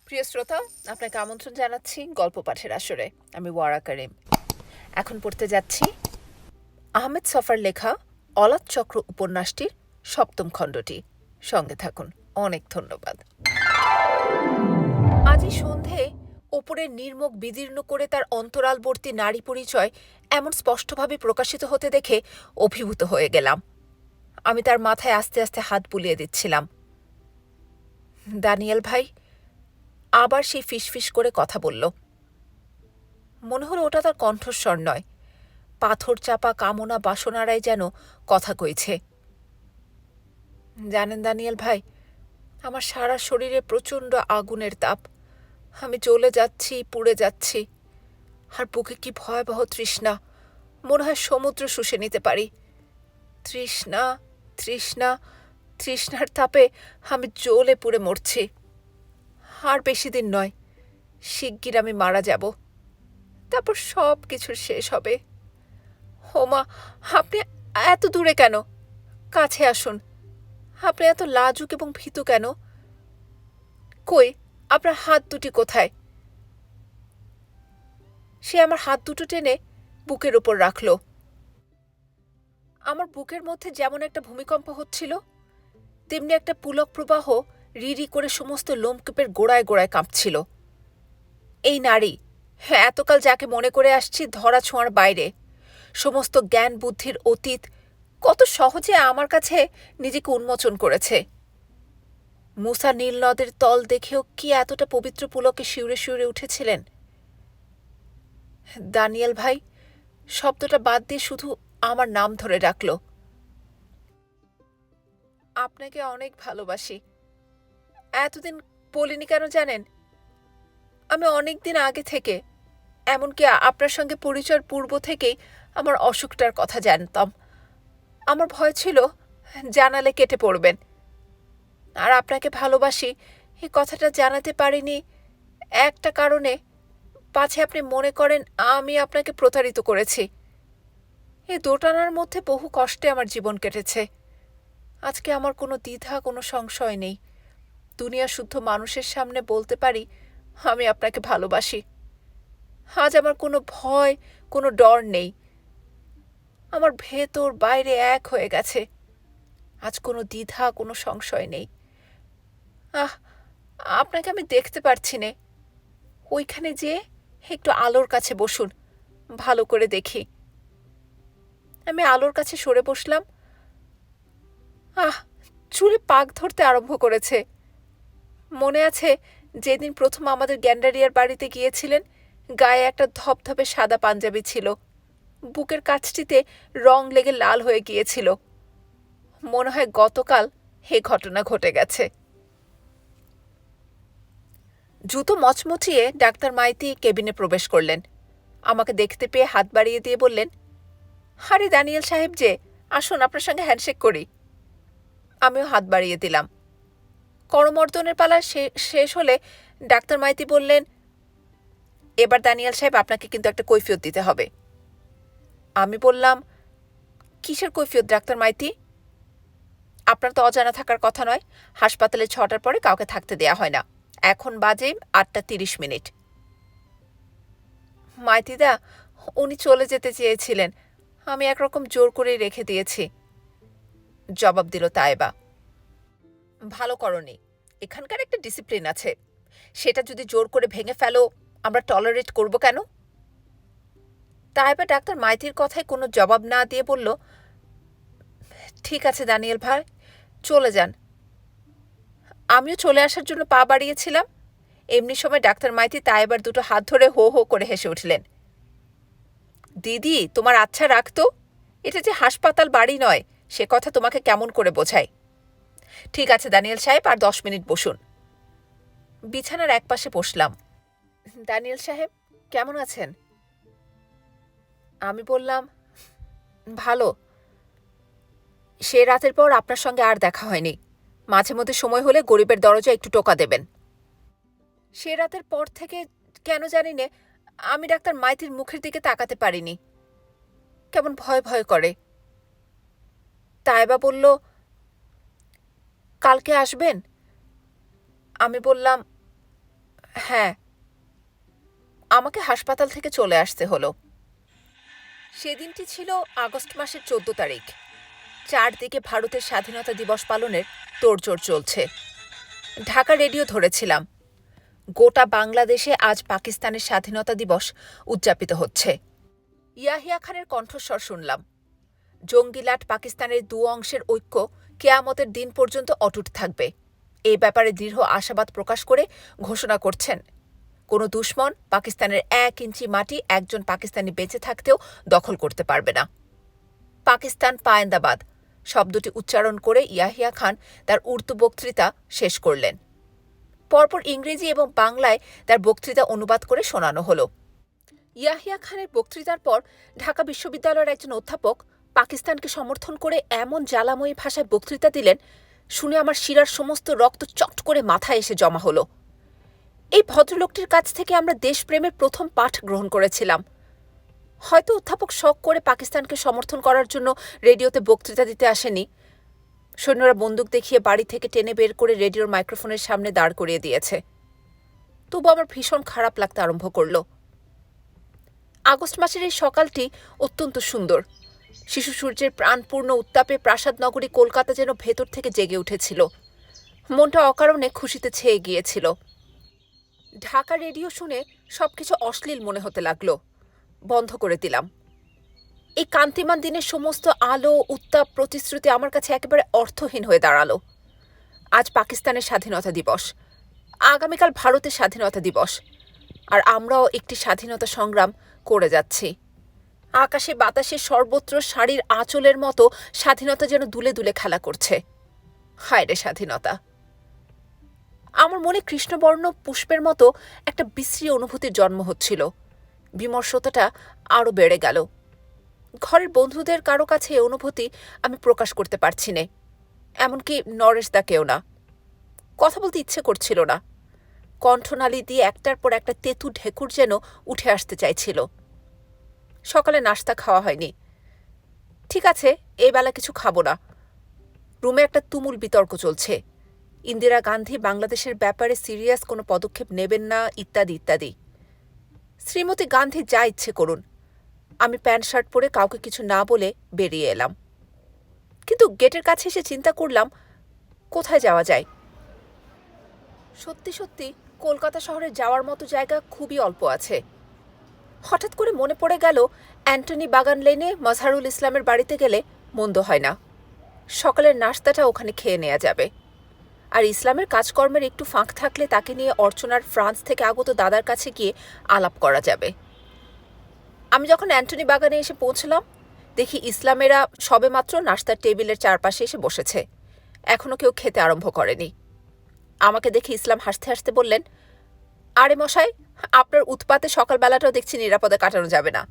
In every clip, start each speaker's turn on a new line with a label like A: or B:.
A: প্রিয় শ্রোতা, আপনাকে আমন্ত্রণ জানাচ্ছি গল্প পাঠের আসরে। আমি ওয়ারা কারিম। এখন পড়তে যাচ্ছি আহমেদ ছফার লেখা অলাদ চক্র উপন্যাসটির ৭ম খণ্ডটি। সঙ্গে থাকুন। অনেক ধন্যবাদ। আজই সন্ধে ওপরের নির্মুখ বিদীর্ণ করে তার অন্তরালবর্তী নারী পরিচয় এমন স্পষ্টভাবে প্রকাশিত হতে দেখে অভিভূত হয়ে গেলাম। আমি তার মাথায় আস্তে আস্তে হাত বুলিয়ে দিচ্ছিলাম। দানিয়েল ভাই আবার সেই ফিসফিস করে কথা বলল। মনে হলো ওটা তার কণ্ঠস্বর নয়, পাথর চাপা কামনা বাসনারাই যেন কথা কইছে। জানেন দানিয়েল ভাই, আমার সারা শরীরে প্রচণ্ড আগুনের তাপ। আমি জ্বলে যাচ্ছি, পুড়ে যাচ্ছি। আর বুকে কি ভয়াবহ তৃষ্ণা, মনে হয় সমুদ্র শুষে নিতে পারি। তৃষ্ণা, তৃষ্ণা, তৃষ্ণার তাপে আমি জ্বলে পুড়ে মরছি। আর বেশি দিন নয়, শিগগির আমি মারা যাব। তারপর সব কিছুর শেষ হবে। হোমা, আপনি এত দূরে কেন? কাছে আসুন। আপনি এত লাজুক এবং ভীতু কেন? কই, আপনার হাত দুটি কোথায়? সে আমার হাত দুটো টেনে বুকের ওপর রাখল। আমার বুকের মধ্যে যেমন একটা ভূমিকম্প হচ্ছিল, তেমনি একটা পুলক প্রবাহ রিরি করে সমস্ত লোমকূপের গোড়ায় গোড়ায় কাঁপছিল। এই নারী, হ্যাঁ, এতকাল যাকে মনে করে আসছি ধরা ছোঁয়ার বাইরে, সমস্ত জ্ঞান বুদ্ধির অতীত, কত সহজে আমার কাছে নিজেকে উন্মোচন করেছে। মুসা নীল নদের তল দেখেও কি এতটা পবিত্র পুলকে শিউরে শিউরে উঠেছিলেন? দানিয়েল ভাই শব্দটা বাদ দিয়ে শুধু আমার নাম ধরে ডাকল। আপনাকে অনেক ভালোবাসি। এতদিন বলিনি কেন জানেন? আমি অনেক দিন আগে থেকে, এমনকি আপনার সঙ্গে পরিচয়ের পূর্ব থেকেই আমার অসুখটার কথা জানতাম। আমার ভয় ছিল জানালে কেটে পড়বেন। আর আপনাকে ভালোবাসি এই কথাটা জানাতে পারিনি একটা কারণে, পাছে আপনি মনে করেন আমি আপনাকে প্রতারিত করেছি। এই দোটানার মধ্যে বহু কষ্টে আমার জীবন কেটেছে। আজকে আমার কোনো দ্বিধা, কোনো সংশয় নেই। দুনিয়া শুদ্ধ মানুষের সামনে বলতে পারি আমি আপনাকে ভালোবাসি। আজ আমার কোনো ভয়, কোনো ডর নেই। আমার ভেতর বাইরে এক হয়ে গেছে। আজ কোনো দ্বিধা, কোনো সংশয় নেই। আহ, আপনাকে আমি দেখতে পারছি নে। ওইখানে যেয়ে একটু আলোর কাছে বসুন, ভালো করে দেখি। আমি আলোর কাছে সরে বসলাম। চুলে পাক ধরতে আরম্ভ করেছে। মনে আছে যেদিন প্রথম আমাদের গ্যান্ডারিয়ার বাড়িতে গিয়েছিলেন, গায়ে একটা ধপধপে সাদা পাঞ্জাবি ছিল, বুকের কাছটিতে রং লেগে লাল হয়ে গিয়েছিল। মনে হয় গতকাল এ ঘটনা ঘটে গেছে। জুতো মচমচিয়ে ডাক্তার মাইতি কেবিনে প্রবেশ করলেন। আমাকে দেখতে পেয়ে হাত বাড়িয়ে দিয়ে বললেন, আরে দানিয়েল সাহেব যে, আসুন আপনার সঙ্গে হ্যান্ডশেক করি। আমিও হাত বাড়িয়ে দিলাম। করমর্দনের পালা শেষ হলে ডাক্তার মাইতি বললেন, এবার দানিয়েল সাহেব আপনাকে কিন্তু একটা কৈফিয়ত দিতে হবে। আমি বললাম, কিসের কৈফিয়ত ডাক্তার মাইতি? আপনার তো অজানা থাকার কথা নয়, হাসপাতালে 6টার পরে কাউকে থাকতে দেয়া হয় না। এখন বাজে 8:30। মাইতিদা, উনি চলে যেতে চেয়েছিলেন, আমি একরকম জোর করেই রেখে দিয়েছি, জবাব দিল তায়েবা। ভালো করনি। এখানকার একটা ডিসিপ্লিন আছে, সেটা যদি জোর করে ভেঙে ফেলো, আমরা টলারেট করব কেন? তায়েবা ডাক্তার মাইতির কথায় কোনো জবাব না দিয়ে বলল, ঠিক আছে দানিয়েল ভাই, চলে যান। আমিও চলে আসার জন্য পা বাড়িয়েছিলাম, এমনি সময় ডাক্তার মাইতি তায়েবার দুটো হাত ধরে হো হো করে হেসে উঠলেন। দিদি, তোমার আচ্ছা রাখতো, এটা যে হাসপাতাল বাড়ি নয়, সে কথা তোমাকে কেমন করে বোঝায়? ঠিক আছে দানিয়েল সাহেব, আর 10 মিনিট বসুন। বিছানার একপাশে বসলাম। দানিয়েল সাহেব কেমন আছেন? আমি বললাম, ভালো। সে রাতের পর আপনার সঙ্গে আর দেখা হয়নি। মাঝে মধ্যে সময় হলে গরিবের দরজা একটু টোকা দেবেন। সে রাতের পর থেকে কেন জানি নে, আমি ডাক্তার মাইতির মুখের দিকে তাকাতে পারিনি। কেমন ভয় ভয় করে। তায়েবা বলল, কালকে আসবেন? আমি বললাম, হ্যাঁ, আমাকে হাসপাতাল থেকে চলে আসতে হলো। সেদিনটি ছিল আগস্ট মাসের 14 তারিখ। চারদিকে ভারতের স্বাধীনতা দিবস পালনের তোড়জোড় চলছে। ঢাকা রেডিও ধরেছিলাম, গোটা বাংলাদেশে আজ পাকিস্তানের স্বাধীনতা দিবস উদযাপিত হচ্ছে। ইয়াহিয়া খানের কণ্ঠস্বর শুনলাম, জঙ্গিলাট পাকিস্তানের দু অংশের ঐক্য কেয়ামতের দিন পর্যন্ত অটুট থাকবে এই ব্যাপারে দৃঢ় আশাবাদ প্রকাশ করে ঘোষণা করছেন, কোনো দুশ্মন পাকিস্তানের 1 ইঞ্চি মাটি একজন পাকিস্তানি বেঁচে থাকতেও দখল করতে পারবে না। পাকিস্তান পায়েন্দাবাদ শব্দটি উচ্চারণ করে ইয়াহিয়া খান তার উর্দু বক্তৃতা শেষ করলেন। পরপর ইংরেজি এবং বাংলায় তার বক্তৃতা অনুবাদ করে শোনানো হলো। ইয়াহিয়া খানের বক্তৃতার পর ঢাকা বিশ্ববিদ্যালয়ের একজন অধ্যাপক পাকিস্তানকে সমর্থন করে এমন জ্বালাময়ী ভাষায় বক্তৃতা দিলেন, শুনে আমার শিরার সমস্ত রক্ত চট করে মাথায় এসে জমা হলো। এই ভদ্রলোকটির কাছ থেকে আমরা দেশপ্রেমের প্রথম পাঠ গ্রহণ করেছিলাম। হয়তো অধ্যাপক শখ করে পাকিস্তানকে সমর্থন করার জন্য রেডিওতে বক্তৃতা দিতে আসেনি। সৈন্যরা বন্দুক দেখিয়ে বাড়ি থেকে টেনে বের করে রেডিওর মাইক্রোফোনের সামনে দাঁড় করিয়ে দিয়েছে। তবু আমার ভীষণ খারাপ লাগতে আরম্ভ করল। আগস্ট মাসের এই সকালটি অত্যন্ত সুন্দর। শিশু সূর্যের প্রাণপূর্ণ উত্তাপে প্রাসাদ নগরী কলকাতা যেন ভেতর থেকে জেগে উঠেছিল। মনটা অকারণে খুশিতে ছেয়ে গিয়েছিল। ঢাকা রেডিও শুনে সবকিছু অশ্লীল মনে হতে লাগলো। বন্ধ করে দিলাম। এই কান্তিমান দিনের সমস্ত আলো, উত্তাপ, প্রতিশ্রুতি আমার কাছে একেবারে অর্থহীন হয়ে দাঁড়ালো। আজ পাকিস্তানের স্বাধীনতা দিবস, আগামীকাল ভারতের স্বাধীনতা দিবস, আর আমরাও একটি স্বাধীনতা সংগ্রাম করে যাচ্ছি। আকাশে বাতাসে সর্বত্র শাড়ির আঁচলের মতো স্বাধীনতা যেন দুলে দুলে খেলা করছে। হায় রে স্বাধীনতা! আমার মনে কৃষ্ণবর্ণ পুষ্পের মতো একটা বিশ্রী অনুভূতির জন্ম হচ্ছিল। বিমর্ষতাটা আরও বেড়ে গেল। ঘরের বন্ধুদের কারো কাছে এই অনুভূতি আমি প্রকাশ করতে পারছি নে, এমনকি নরেশ দাকেও না। কথা বলতে ইচ্ছে করছিল না। কণ্ঠনালী দিয়ে একটার পর একটা তেতু ঢেকুর যেন উঠে আসতে চাইছিল। সকালে নাস্তা খাওয়া হয়নি। ঠিক আছে, এই বেলা কিছু খাবো না। রুমে একটা তুমুল বিতর্ক চলছে। ইন্দিরা গান্ধী বাংলাদেশের ব্যাপারে সিরিয়াস কোনো পদক্ষেপ নেবেন না, ইত্যাদি ইত্যাদি। শ্রীমতী গান্ধী যা ইচ্ছে করুন। আমি প্যান্ট শার্ট পরে কাউকে কিছু না বলে বেরিয়ে এলাম। কিন্তু গেটের কাছে এসে চিন্তা করলাম, কোথায় যাওয়া যায়। সত্যি সত্যি কলকাতা শহরে যাওয়ার মতো জায়গা খুবই অল্প আছে। হঠাৎ করে মনে পড়ে গেল, অ্যান্টনি বাগান লেনে মজহারুল ইসলামের বাড়িতে গেলে মন্দ হয় না। সকালের নাস্তাটা ওখানে খেয়ে নেওয়া যাবে। আর ইসলামের কাজকর্মের একটু ফাঁক থাকলে তাকে নিয়ে অর্চনার ফ্রান্স থেকে আগত দাদার কাছে গিয়ে আলাপ করা যাবে। আমি যখন অ্যান্টনি বাগানে এসে পৌঁছলাম, দেখি ইসলামেরা সবেমাত্র নাস্তার টেবিলের চারপাশে এসে বসেছে। এখনও কেউ খেতে আরম্ভ করেনি। আমাকে দেখে ইসলাম হাসতে হাসতে বললেন, আরে মশাই, আপনার উৎপাতে সকালবেলাটাও দেখছি নিরাপদে কাটানো যাবে না।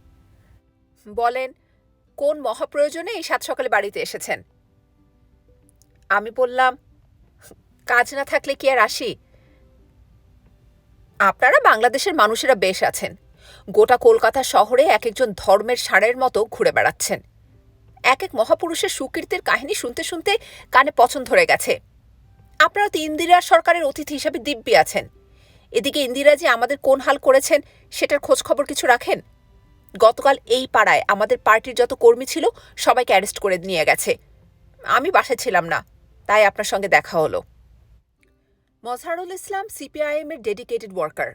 A: বলেন, কোন মহাপ্রয়োজনে এই সাত সকালে বাড়িতে এসেছেন? আমি বললাম, কাজ না থাকলে কি আর আসি? আপনারা বাংলাদেশের মানুষেরা বেশ আছেন। গোটা কলকাতা শহরে এক একজন ধর্মের ষাঁড়ের মতো ঘুরে বেড়াচ্ছেন। এক এক মহাপুরুষের সুকীর্তির কাহিনী শুনতে শুনতে কানে পছন্দ ধরে গেছে। আপনারা তো ইন্দিরা সরকারের অতিথি হিসাবে দিব্যি আছেন। এদিকে ইন্দিরা যে আমাদের কোন হাল করেছেন সেটার খোঁজ খবর কিছু রাখেন? গতকাল এই পাড়ায় আমাদের পার্টির যত কর্মী ছিল সবাইকে অ্যারেস্ট করে নিয়ে গেছে। আমি বাসায় ছিলাম না, তাই আপনার সঙ্গে দেখা হলো। মজহারুল ইসলাম সিপিআইএম এর ডেডিকেটেড ওয়ার্কার।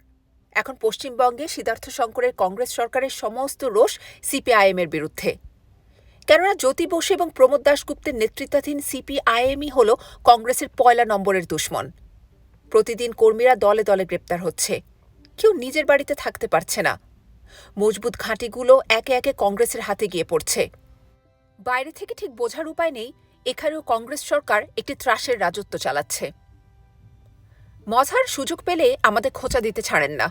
A: এখন পশ্চিমবঙ্গে সিদ্ধার্থ শঙ্করের কংগ্রেস সরকারের সমস্ত রোষ সিপিআইএম এর বিরুদ্ধে। কেননা জ্যোতি বসু এবং প্রমোদ দাশগুপ্তের নেতৃত্বাধীন সিপিআইএমই হল কংগ্রেসের পয়লা নম্বরের দুশ্মন। প্রতিদিন কর্মীরা দলে দলে গ্রেপ্তার হচ্ছে। কেউ নিজের বাড়িতে থাকতে পারছে না। মজবুত ঘাঁটিগুলো একে একে কংগ্রেসের হাতে গিয়ে পড়ছে। বাইরে থেকে ঠিক বোঝার উপায় নেই, এখানেও কংগ্রেস সরকার একটি ত্রাসের রাজত্ব চালাচ্ছে। মজহার সুযোগ পেলে আমাদের খোঁচা দিতে ছাড়েন না।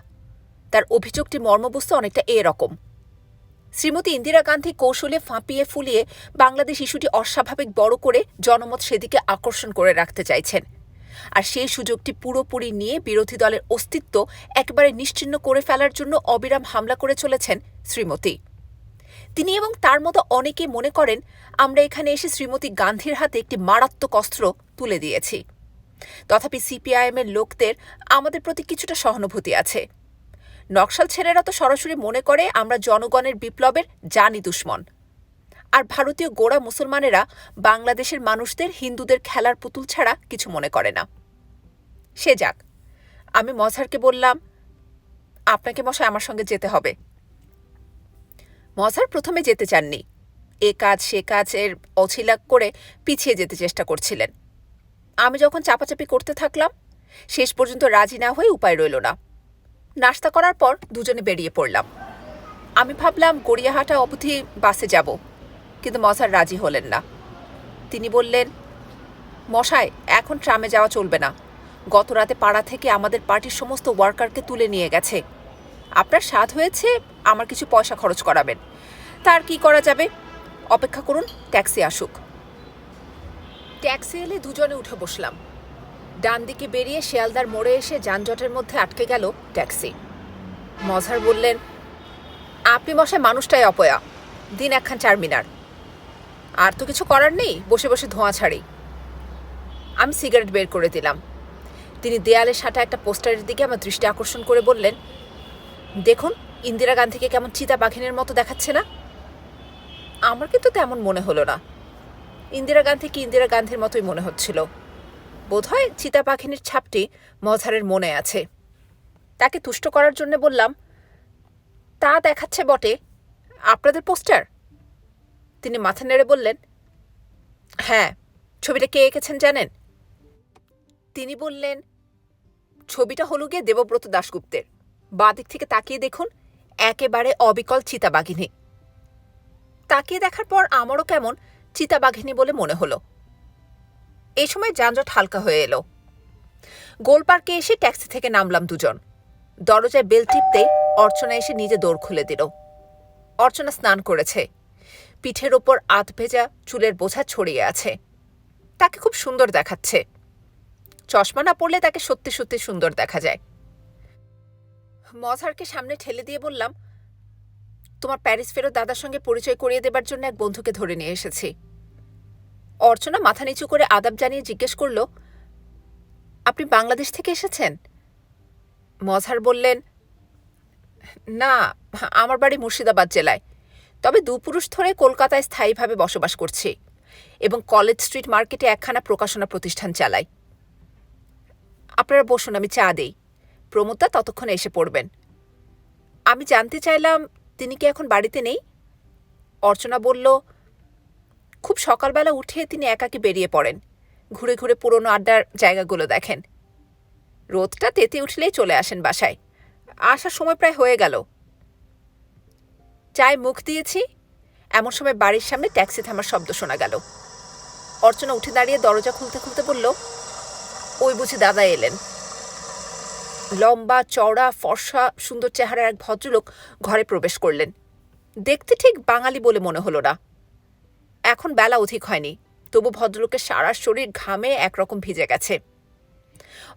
A: তার অভিযোগটি মর্মবস্তু অনেকটা এরকম। শ্রীমতী ইন্দিরা গান্ধী কৌশলে ফাঁপিয়ে ফুলিয়ে বাংলাদেশ ইস্যুটি অস্বাভাবিক বড় করে জনমত সেদিকে আকর্ষণ করে রাখতে চাইছেন। আর সেই সুযোগটি পুরোপুরি নিয়ে বিরোধী দলের অস্তিত্ব একেবারে নিশ্চিহ্ন করে ফেলার জন্য অবিরাম হামলা করে চলেছেন শ্রীমতী। তিনি এবং তার মতো অনেকে মনে করেন আমরা এখানে এসে শ্রীমতী গান্ধীর হাতে একটি মারাত্মক অস্ত্র তুলে দিয়েছি। তথাপি সিপিআইএমের লোকদের আমাদের প্রতি কিছুটা সহানুভূতি আছে। নকশাল ছেলেরা তো সরাসরি মনে করে আমরা জনগণের বিপ্লবের জানি দুশ্মন। আর ভারতীয় গোঁড়া মুসলমানেরা বাংলাদেশের মানুষদের হিন্দুদের খেলার পুতুল ছাড়া কিছু মনে করে না। সে যাক, আমি মজহারকে বললাম, আপনাকে মশাই আমার সঙ্গে যেতে হবে। মজহার প্রথমে যেতে চাননি, এ কাজ সে কাজের অছিলা করে পিছিয়ে যেতে চেষ্টা করছিলেন। আমি যখন চাপাচাপি করতে থাকলাম, শেষ পর্যন্ত রাজি না হয়ে উপায় রইল না। নাস্তা করার পর দুজনে বেরিয়ে পড়লাম। আমি ভাবলাম গড়িয়াহাটা অবধি বাসে যাব, কিন্তু মজহার রাজি হলেন না। তিনি বললেন, মশাই এখন ট্রামে যাওয়া চলবে না, গত রাতে পাড়া থেকে আমাদের পার্টির সমস্ত ওয়ার্কারকে তুলে নিয়ে গেছে। আপনার স্বাদ হয়েছে আমার কিছু পয়সা খরচ করাবেন, তার কি করা যাবে, অপেক্ষা করুন ট্যাক্সি আসুক। ট্যাক্সি এলে দুজনে উঠে বসলাম। ডান দিকে বেরিয়ে শিয়ালদার মোড়ে এসে যানজটের মধ্যে আটকে গেল ট্যাক্সি। মজহার বললেন, আপনি মশাই মানুষটাই অপয়া, দিন একখান চারমিনার, আর তো কিছু করার নেই, বসে বসে ধোঁয়া ছাড়ি। আমি সিগারেট বের করে দিলাম। তিনি দেয়ালে সাঁটা একটা পোস্টারের দিকে আমার দৃষ্টি আকর্ষণ করে বললেন, দেখুন ইন্দিরা গান্ধীকে কেমন চিতা বাঘিনের মতো দেখাচ্ছে না? আমার কিন্তু তেমন মনে হলো না। ইন্দিরা গান্ধীকে ইন্দিরা গান্ধীর মতোই মনে হচ্ছিল। বোধহয় চিতা পাখিনীর ছাপটি মজহারের মনে আছে। তাকে তুষ্ট করার জন্য বললাম, তা দেখাচ্ছে বটে, আপনাদের পোস্টার? তিনি মাথা নেড়ে বললেন, হ্যাঁ। ছবিটা কে এঁকেছেন জানেন? তিনি বললেন, ছবিটা হলো গিয়ে দেবব্রত দাশগুপ্তের। বাঁ দিক থেকে তাকিয়ে দেখুন, একেবারে অবিকল চিতাবাঘিনী। তাকিয়ে দেখার পর আমারও কেমন চিতাবাঘিনী বলে মনে হলো। এই সময় যানজট হালকা হয়ে এলো। গোল পার্কে এসে ট্যাক্সি থেকে নামলাম দুজন। দরজায় বেল টিপতেই অর্চনা এসে নিজে দৌড় খুলে দিল। অর্চনা স্নান করেছে, পিঠের ওপর আধ ভেজা চুলের বোঝা ছড়িয়ে আছে। তাকে খুব সুন্দর দেখাচ্ছে। চশমা না পড়লে তাকে সত্যি সত্যি সুন্দর দেখা যায়। মজহারকে সামনে ঠেলে দিয়ে বললাম, তোমার প্যারিস ফেরত দাদার সঙ্গে পরিচয় করিয়ে দেবার জন্য এক বন্ধুকে ধরে নিয়ে এসেছি। অর্চনা মাথা নিচু করে আদাব জানিয়ে জিজ্ঞেস করল, আপনি বাংলাদেশ থেকে এসেছেন? মজহার বললেন, না, আমার বাড়ি মুর্শিদাবাদ জেলায়, তবে দুপুরুষ ধরে কলকাতায় স্থায়ীভাবে বসবাস করছি এবং কলেজ স্ট্রিট মার্কেটে একখানা প্রকাশনা প্রতিষ্ঠান চালাই। আপনারা বসুন, আমি চা দেই, প্রমোদদা ততক্ষণে এসে পড়বেন। আমি জানতে চাইলাম, তিনি কি এখন বাড়িতে নেই? অর্চনা বলল, খুব সকালবেলা উঠে তিনি একাকী বেরিয়ে পড়েন, ঘুরে ঘুরে পুরনো আড্ডার জায়গাগুলো দেখেন। রোদটা তেতে উঠলেই চলে আসেন বাসায়। আসার সময় প্রায় হয়ে গেল। চায় মুখ দিয়েছি, এমন সময় বাড়ির সামনে ট্যাক্সি থামার শব্দ শোনা গেল। অর্চনা উঠে দাঁড়িয়ে দরজা খুলতে খুলতে বলল, ওই বুঝি দাদা এলেন। লম্বা চওড়া ফর্সা সুন্দর চেহারার এক ভদ্রলোক ঘরে প্রবেশ করলেন। দেখতে ঠিক বাঙালি বলে মনে হলো না। এখন বেলা অধিক হয়নি, তবু ভদ্রলোকের সারা শরীর ঘামে একরকম ভিজে গেছে।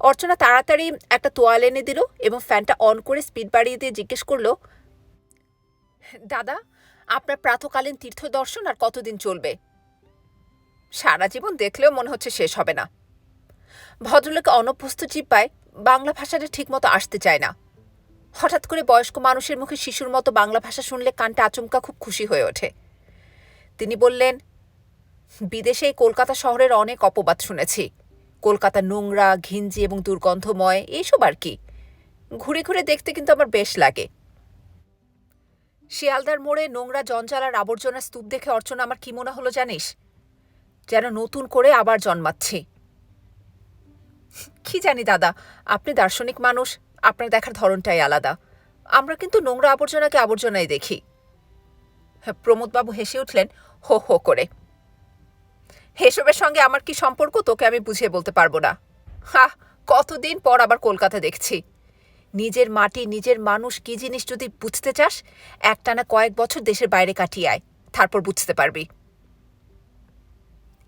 A: অর্চনা তাড়াতাড়ি একটা তোয়াল এনে দিল এবং ফ্যানটা অন করে স্পিড বাড়িয়ে দিয়ে জিজ্ঞেস করল, দাদা, আপনার প্রাতকালীন তীর্থ দর্শন আর কতদিন চলবে? সারা জীবন দেখলেও মনে হচ্ছে শেষ হবে না। ভদ্রলোকে অনভ্যস্ত জিহ্বায় বাংলা ভাষাটা ঠিকমতো আসতে চায় না। হঠাৎ করে বয়স্ক মানুষের মুখে শিশুর মতো বাংলা ভাষা শুনলে কানটা আচমকা খুব খুশি হয়ে ওঠে। তিনি বললেন, বিদেশে কলকাতা শহরের অনেক অপবাদ শুনেছি। কলকাতা নোংরা, ঘিঞ্জি এবং দুর্গন্ধময়, এইসব আর কি। ঘুরে ঘুরে দেখতে কিন্তু আমার বেশ লাগে। শিয়ালদার মোড়ে নোংরা জঞ্জাল আর আবর্জনার স্তূপ দেখে অর্চনা আমার কি মনে হলো জানিস? যেন নতুন করে আবার জন্মাচ্ছি। কি জানি দাদা, আপনি দার্শনিক মানুষ, আপনার দেখার ধরনটাই আলাদা। আমরা কিন্তু নোংরা আবর্জনাকে আবর্জনাই দেখি। প্রমোদবাবু হেসে উঠলেন হো হো করে। এসবের সঙ্গে আমার কি সম্পর্ক তোকে আমি বুঝিয়ে বলতে পারবো না। কতদিন পর আবার কলকাতা দেখছি। নিজের মাটি, নিজের মানুষ কি জিনিস যদি বুঝতে চাস, একটানা কয়েক বছর দেশের বাইরে কাটিয়ে আয়, তারপর বুঝতে পারবি।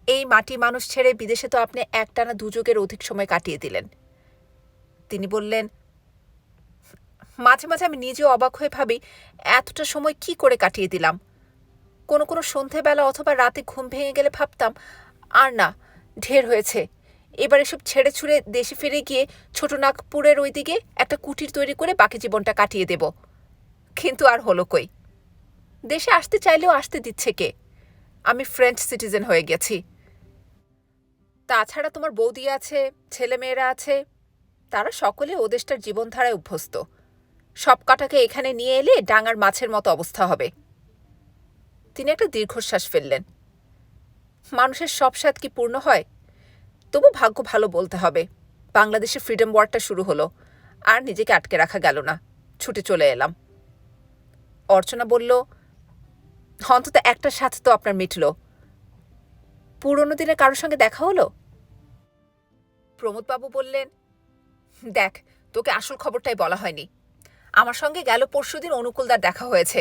A: এই মাটি মানুষ ছেড়ে বিদেশে তো আপনি একটানা দুযুগের অধিক সময় কাটিয়ে দিলেন। তিনি বললেন, মাঝে মাঝে আমি নিজেও অবাক হয়ে ভাবি, এতটা সময় কি করে কাটিয়ে দিলাম। কোনো কোনো সন্ধেবেলা অথবা রাতে ঘুম ভেঙে গেলে ভাবতাম, আর না, ঢের হয়েছে, এবার এসব ছেড়ে ছুড়ে দেশে ফিরে গিয়ে ছোটনাগপুরের ওইদিকে একটা কুটির তৈরি করে বাকি জীবনটা কাটিয়ে দেব। কিন্তু আর হলো কই, দেশে আসতে চাইলেও আসতে দিচ্ছে কে? আমি ফ্রেঞ্চ সিটিজেন হয়ে গেছি। তাছাড়া তোমার বৌদি আছে, ছেলেমেয়েরা আছে, তারা সকলে ও দেশটার জীবনধারায় অভ্যস্ত। সব কটাকে এখানে নিয়ে এলে ডাঙার মাছের মতো অবস্থা হবে। তিনি একটা দীর্ঘশ্বাস ফেললেন। মানুষের সব স্বাদ কি পূর্ণ হয়? তবু ভাগ্য ভালো বলতে হবে। বাংলাদেশে ফ্রিডম ওয়ারটা শুরু হলো, আর নিজেকে আটকে রাখা গেল না, ছুটে চলে এলাম। অর্চনা বলল, অন্তত একটা স্বাদ তো আপনার মিটল। পুরনো দিনে কারোর সঙ্গে দেখা হলো? প্রমোদবাবু বললেন, দেখ, তোকে আসল খবরটাই বলা হয়নি। আমার সঙ্গে গেল পরশুদিন অনুকূলদার দেখা হয়েছে।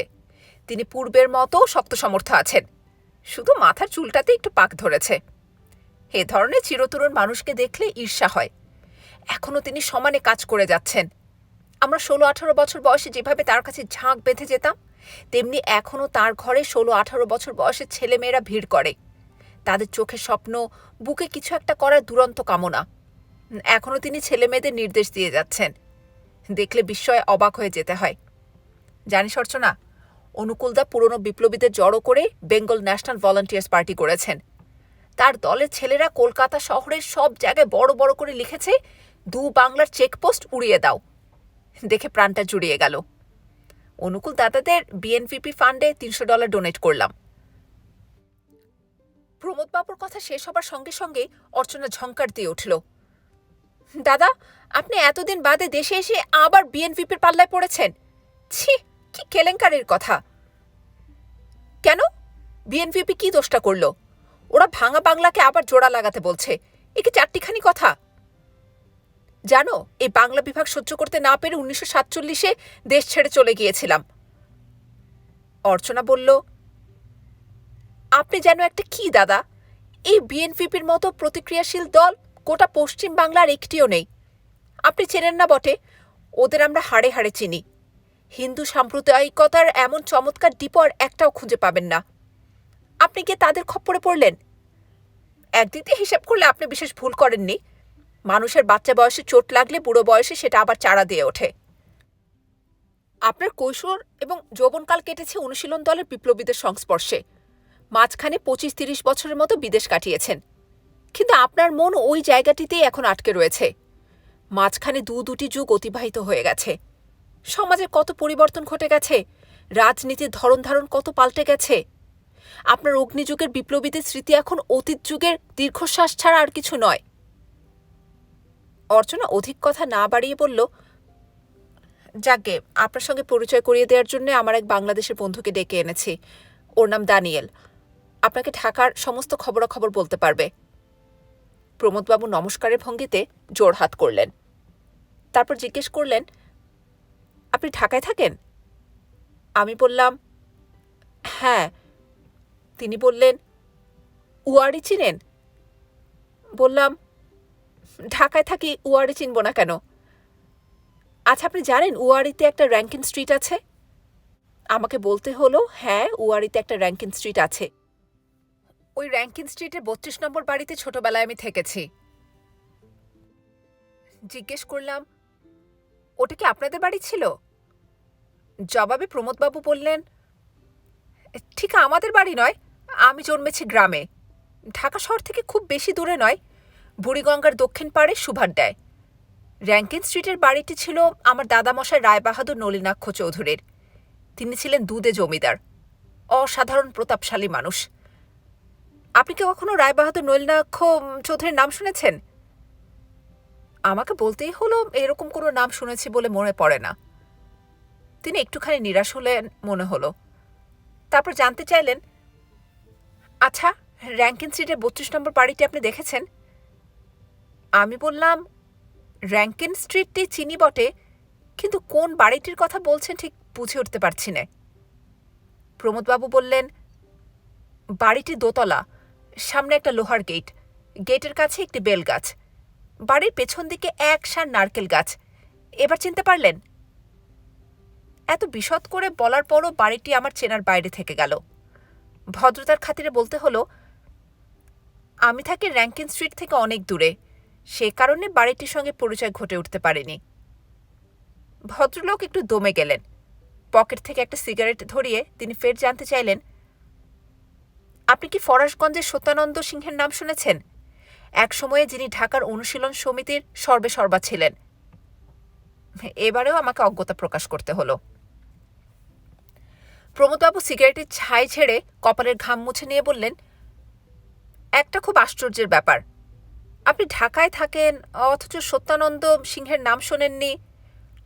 A: তিনি পূর্বের মতো শক্ত সমর্থ আছেন, শুধু মাথার চুলটাতে একটু পাক ধরেছে। এ ধরনের চিরতরুণ মানুষকে দেখলে ঈর্ষা হয়। এখনও তিনি সমানে কাজ করে যাচ্ছেন। আমরা 16-18 বছর বয়সে যেভাবে তার কাছে ঝাঁক বেঁধে যেতাম, তেমনি এখনও তার ঘরে 16-18 বছর বয়সের ছেলেমেয়েরা ভিড় করে। তাদের চোখে স্বপ্ন, বুকে কিছু একটা করার দুরন্ত কামনা। এখনও তিনি ছেলেমেয়েদের নির্দেশ দিয়ে যাচ্ছেন। দেখলে বিস্ময়ে অবাক হয়ে যেতে হয়। জানিস অর্চনা, অনুকূলদা পুরনো বিপ্লবীদের জড়ো করে বেঙ্গল ন্যাশনাল ভলান্টিয়ার্স পার্টি করেছেন। তার দলের ছেলেরা কলকাতা শহরের সব জায়গায় বড় বড় করে লিখেছে, 2 বাংলার চেকপোস্ট উড়িয়ে দাও। দেখে প্রাণটা জুড়িয়ে গেল। অনুকূল দাদাদের বিএনপিপি ফান্ডে $300 ডোনেট করলাম। প্রমোদবাবুর কথা শেষ হবার সঙ্গে সঙ্গে অর্চনা ঝঙ্কার দিয়ে উঠল। দাদা, আপনি এতদিন বাদে দেশে এসে আবার বিএনপিপির পাল্লায় পড়েছেন? ছি, কি কেলেঙ্কারির কথা! কেন? বিএনপিপি কি দোষটা করল? ওরা ভাঙা বাংলাকে আবার জোড়া লাগাতে বলছে। এ কি চারটিখানি কথা? জানো, এই বাংলা বিভাগ সহ্য করতে না পেরে 1947-এ দেশ ছেড়ে চলে গিয়েছিলাম। অর্চনা বলল, আপনি যেন একটা কি দাদা? এই বিএনপিপির মতো প্রতিক্রিয়াশীল দল গোটা পশ্চিম বাংলার একটিও নেই। আপনি চেনেন না বটে, ওদের আমরা হাড়ে হাড়ে চিনি। হিন্দু সাম্প্রদায়িকতার এমন চমৎকার ডিপর একটাও খুঁজে পাবেন না। আপনি গিয়ে তাদের খপ্পরে পড়লেন। একদিক দিয়ে হিসাব করলে আপনি বিশেষ ভুল করেননি। মানুষের বাচ্চা বয়সে চোট লাগলে বুড়ো বয়সে সেটা আবার চারা দিয়ে ওঠে। আপনার কৈশোর এবং যৌবনকাল কেটেছে অনুশীলন দলের বিপ্লবীদের সংস্পর্শে। মাঝখানে 25-30 বছরের মতো বিদেশ কাটিয়েছেন, কিন্তু আপনার মন ওই জায়গাটিতেই এখন আটকে রয়েছে। মাঝখানে দুটি যুগ অতিবাহিত হয়ে গেছে। সমাজে কত পরিবর্তন ঘটে গেছে, রাজনীতির ধরন ধারণ কত পাল্টে গেছে। আপনার অগ্নিযুগের বিপ্লবীদের স্মৃতি এখন অতীত যুগের দীর্ঘশ্বাস ছাড়া আর কিছু নয়। অর্চনা অধিক কথা না বাড়িয়ে বলল, যাকগে, আপনার সঙ্গে পরিচয় করিয়ে দেওয়ার জন্য আমার এক বাংলাদেশের বন্ধুকে ডেকে এনেছি। ওর নাম দানিয়েল। আপনাকে ঢাকার সমস্ত খবরাখবর বলতে পারবে। প্রমোদবাবু নমস্কারের ভঙ্গিতে জোড়হাত করলেন। তারপর জিজ্ঞেস করলেন, আপনি ঢাকায় থাকেন? আমি বললাম, হ্যাঁ। তিনি বললেন, উয়ারি চিনেন? বললাম, ঢাকায় থাকি, উয়ারি চিনব না কেন? আচ্ছা, আপনি জানেন উয়ারিতে একটা র্যাঙ্কিন স্ট্রিট আছে? আমাকে বলতে হলো, হ্যাঁ, উয়ারিতে একটা র্যাঙ্কিন স্ট্রিট আছে। ওই র্যাঙ্কিন স্ট্রিটের 32 নম্বর বাড়িতে ছোটবেলায় আমি থেকেছি। জিজ্ঞেস করলাম, ওটা কি আপনাদের বাড়ি ছিল? জবাবে প্রমোদবাবু বললেন, ঠিক আমাদের বাড়ি নয়, আমি জন্মেছি গ্রামে। ঢাকা শহর থেকে খুব বেশি দূরে নয়, বুড়িগঙ্গার দক্ষিণ পাড়ে সুভাড্ডায়। র্যাঙ্কিন স্ট্রিটের বাড়িটি ছিল আমার দাদামশাই রায়বাহাদুর নলিনাক্ষ চৌধুরীর। তিনি ছিলেন দুধে জমিদার, অসাধারণ প্রতাপশালী মানুষ। আপনি কি কখনো রায়বাহাদুর নলিনাক্ষ চৌধুরীর নাম শুনেছেন? আমাকে বলতেই হলো, এরকম কোনো নাম শুনেছি বলে মনে পড়ে না। তিনি একটুখানি নিরাশ হলেন মনে হলো। তারপর জানতে চাইলেন, আচ্ছা, র্যাঙ্কিন স্ট্রিটের 32 নম্বর বাড়িটি আপনি দেখেছেন? আমি বললাম, র্যাঙ্কিন স্ট্রিটটি চিনি বটে, কিন্তু কোন বাড়িটির কথা বলছেন ঠিক বুঝে উঠতে পারছি না। প্রমোদবাবু বললেন, বাড়িটি দোতলা, সামনে একটা লোহার গেট, গেটের কাছে একটি বেল গাছ, বাড়ির পেছন দিকে এক সার নারকেল গাছ। এবার চিনতে পারলেন? এত বিশদ করে বলার পরও বাড়িটি আমার চেনার বাইরে থেকে গেল। ভদ্রতার খাতিরে বলতে হলো, আমি থাকি র্যাঙ্কিন স্ট্রিট থেকে অনেক দূরে, সে কারণে বাড়িটির সঙ্গে পরিচয় ঘটে উঠতে পারেনি। ভদ্রলোক একটু দমে গেলেন। পকেট থেকে একটা সিগারেট ধরিয়ে তিনি ফের জানতে চাইলেন, আপনি কি ফরাসগঞ্জের সত্যানন্দ সিংহের নাম শুনেছেন? এক সময়ে যিনি ঢাকার অনুশীলন সমিতির সর্বেসর্বা ছিলেন। এবারেও আমাকে অজ্ঞতা প্রকাশ করতে হলো। প্রমোদবাবু সিগারেটের ছাই ছেড়ে কপালের ঘাম মুছে নিয়ে বললেন, একটা খুব আশ্চর্যের ব্যাপার। আপনি ঢাকায় থাকেন অথচ সত্যানন্দ সিংহের নাম শোনেননি।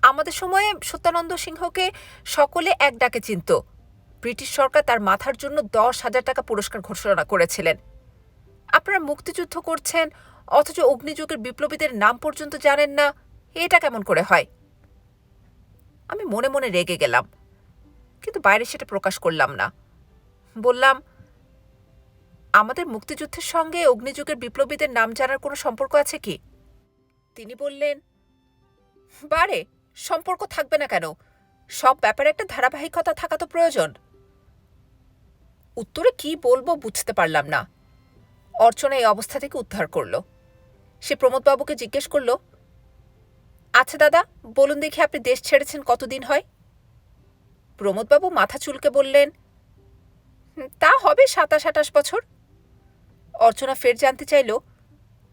A: আমাদের সময়ে সত্যানন্দ সিংহকে সকলে এক ডাকে চিনত। ব্রিটিশ সরকার তার মাথার জন্য 10,000 টাকা পুরস্কার ঘোষণা করেছিলেন। আপনারা মুক্তিযুদ্ধ করছেন অথচ অগ্নিযুগের বিপ্লবীদের নাম পর্যন্ত জানেন না, এটা কেমন করে হয়? আমি মনে মনে রেগে গেলাম, কিন্তু বাইরে সেটা প্রকাশ করলাম না। বললাম, আমাদের মুক্তিযুদ্ধের সঙ্গে অগ্নিযুগের বিপ্লবীদের নাম জানার কোনো সম্পর্ক আছে কি? তিনি বললেন, বারে সম্পর্ক থাকবে না কেন? সব ব্যাপারে একটা ধারাবাহিকতা থাকা তো প্রয়োজন। উত্তরে কি বলবো বুঝতে পারলাম না। অর্চনা এই অবস্থা থেকে উদ্ধার করল। সে প্রমোদবাবুকে জিজ্ঞেস করল, আচ্ছা দাদা, বলুন দেখি আপনি দেশ ছেড়েছেন কতদিন হয়? প্রমোদবাবু মাথা চুলকে বললেন, তা হবে 27-28 বছর। অর্চনা ফের জানতে চাইল,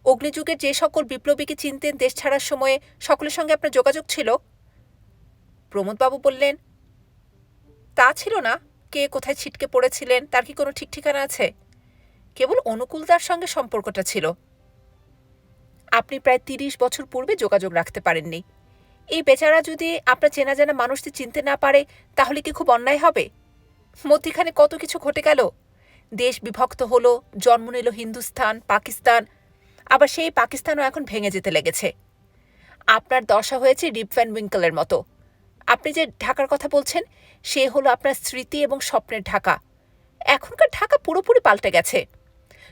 A: অগ্নিযুগের যে সকল বিপ্লবীকে চিনতেন দেশ ছাড়ার সময়ে সকলের সঙ্গে আপনার যোগাযোগ ছিল? প্রমোদবাবু বললেন, তা ছিল না। কে কোথায় ছিটকে পড়েছিলেন তার কি কোনো ঠিক ঠিকানা আছে? কেবল অনুকূলতার সঙ্গে সম্পর্কটা ছিল। আপনি প্রায় 30 বছর পূর্বে যোগাযোগ রাখতে পারেননি। এই বেচারা যদি আপনার চেনা জানা মানুষটি চিনতে না পারে তাহলে কি খুব অন্যায় হবে? মধ্যিখানে কত কিছু ঘটে গেল। দেশ বিভক্ত হলো, জন্ম নিল হিন্দুস্তান, পাকিস্তান, আবার সেই পাকিস্তানও এখন ভেঙে যেতে লেগেছে। আপনার দশা হয়েছে রিপ ভ্যান উইঙ্কেলের মতো। আপনি যে ঢাকার কথা বলছেন সে হলো আপনার স্মৃতি এবং স্বপ্নের ঢাকা। এখনকার ঢাকা পুরোপুরি পাল্টে গেছে।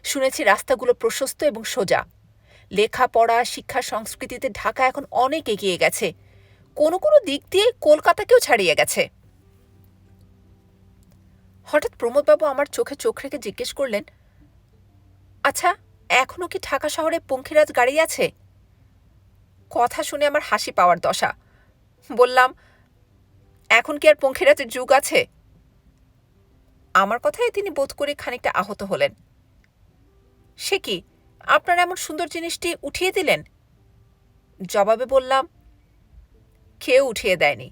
A: শুনেছি রাস্তাগুলো প্রশস্ত এবং সোজা। লেখাপড়া, শিক্ষা, সংস্কৃতিতে ঢাকা এখন অনেক এগিয়ে গেছে। কোনো কোনো দিক দিয়ে কলকাতাকেও ছাড়িয়ে গেছে। হঠাৎ প্রমোদবাবু আমার চোখে চোখ রেখে জিজ্ঞেস করলেন, আচ্ছা, এখনো কি ঢাকা শহরে পঙ্খিরাজ গাড়ি আছে? কথা শুনে আমার হাসি পাওয়ার দশা। বললাম, এখন কি আর পঙ্খিরাজের যুগ আছে? আমার কথায় তিনি বোধ করে খানিকটা আহত হলেন। সে কি, আপনার এমন সুন্দর জিনিসটি উঠিয়ে দিলেন? জবাবে বললাম, কেউ উঠিয়ে দেয়নি,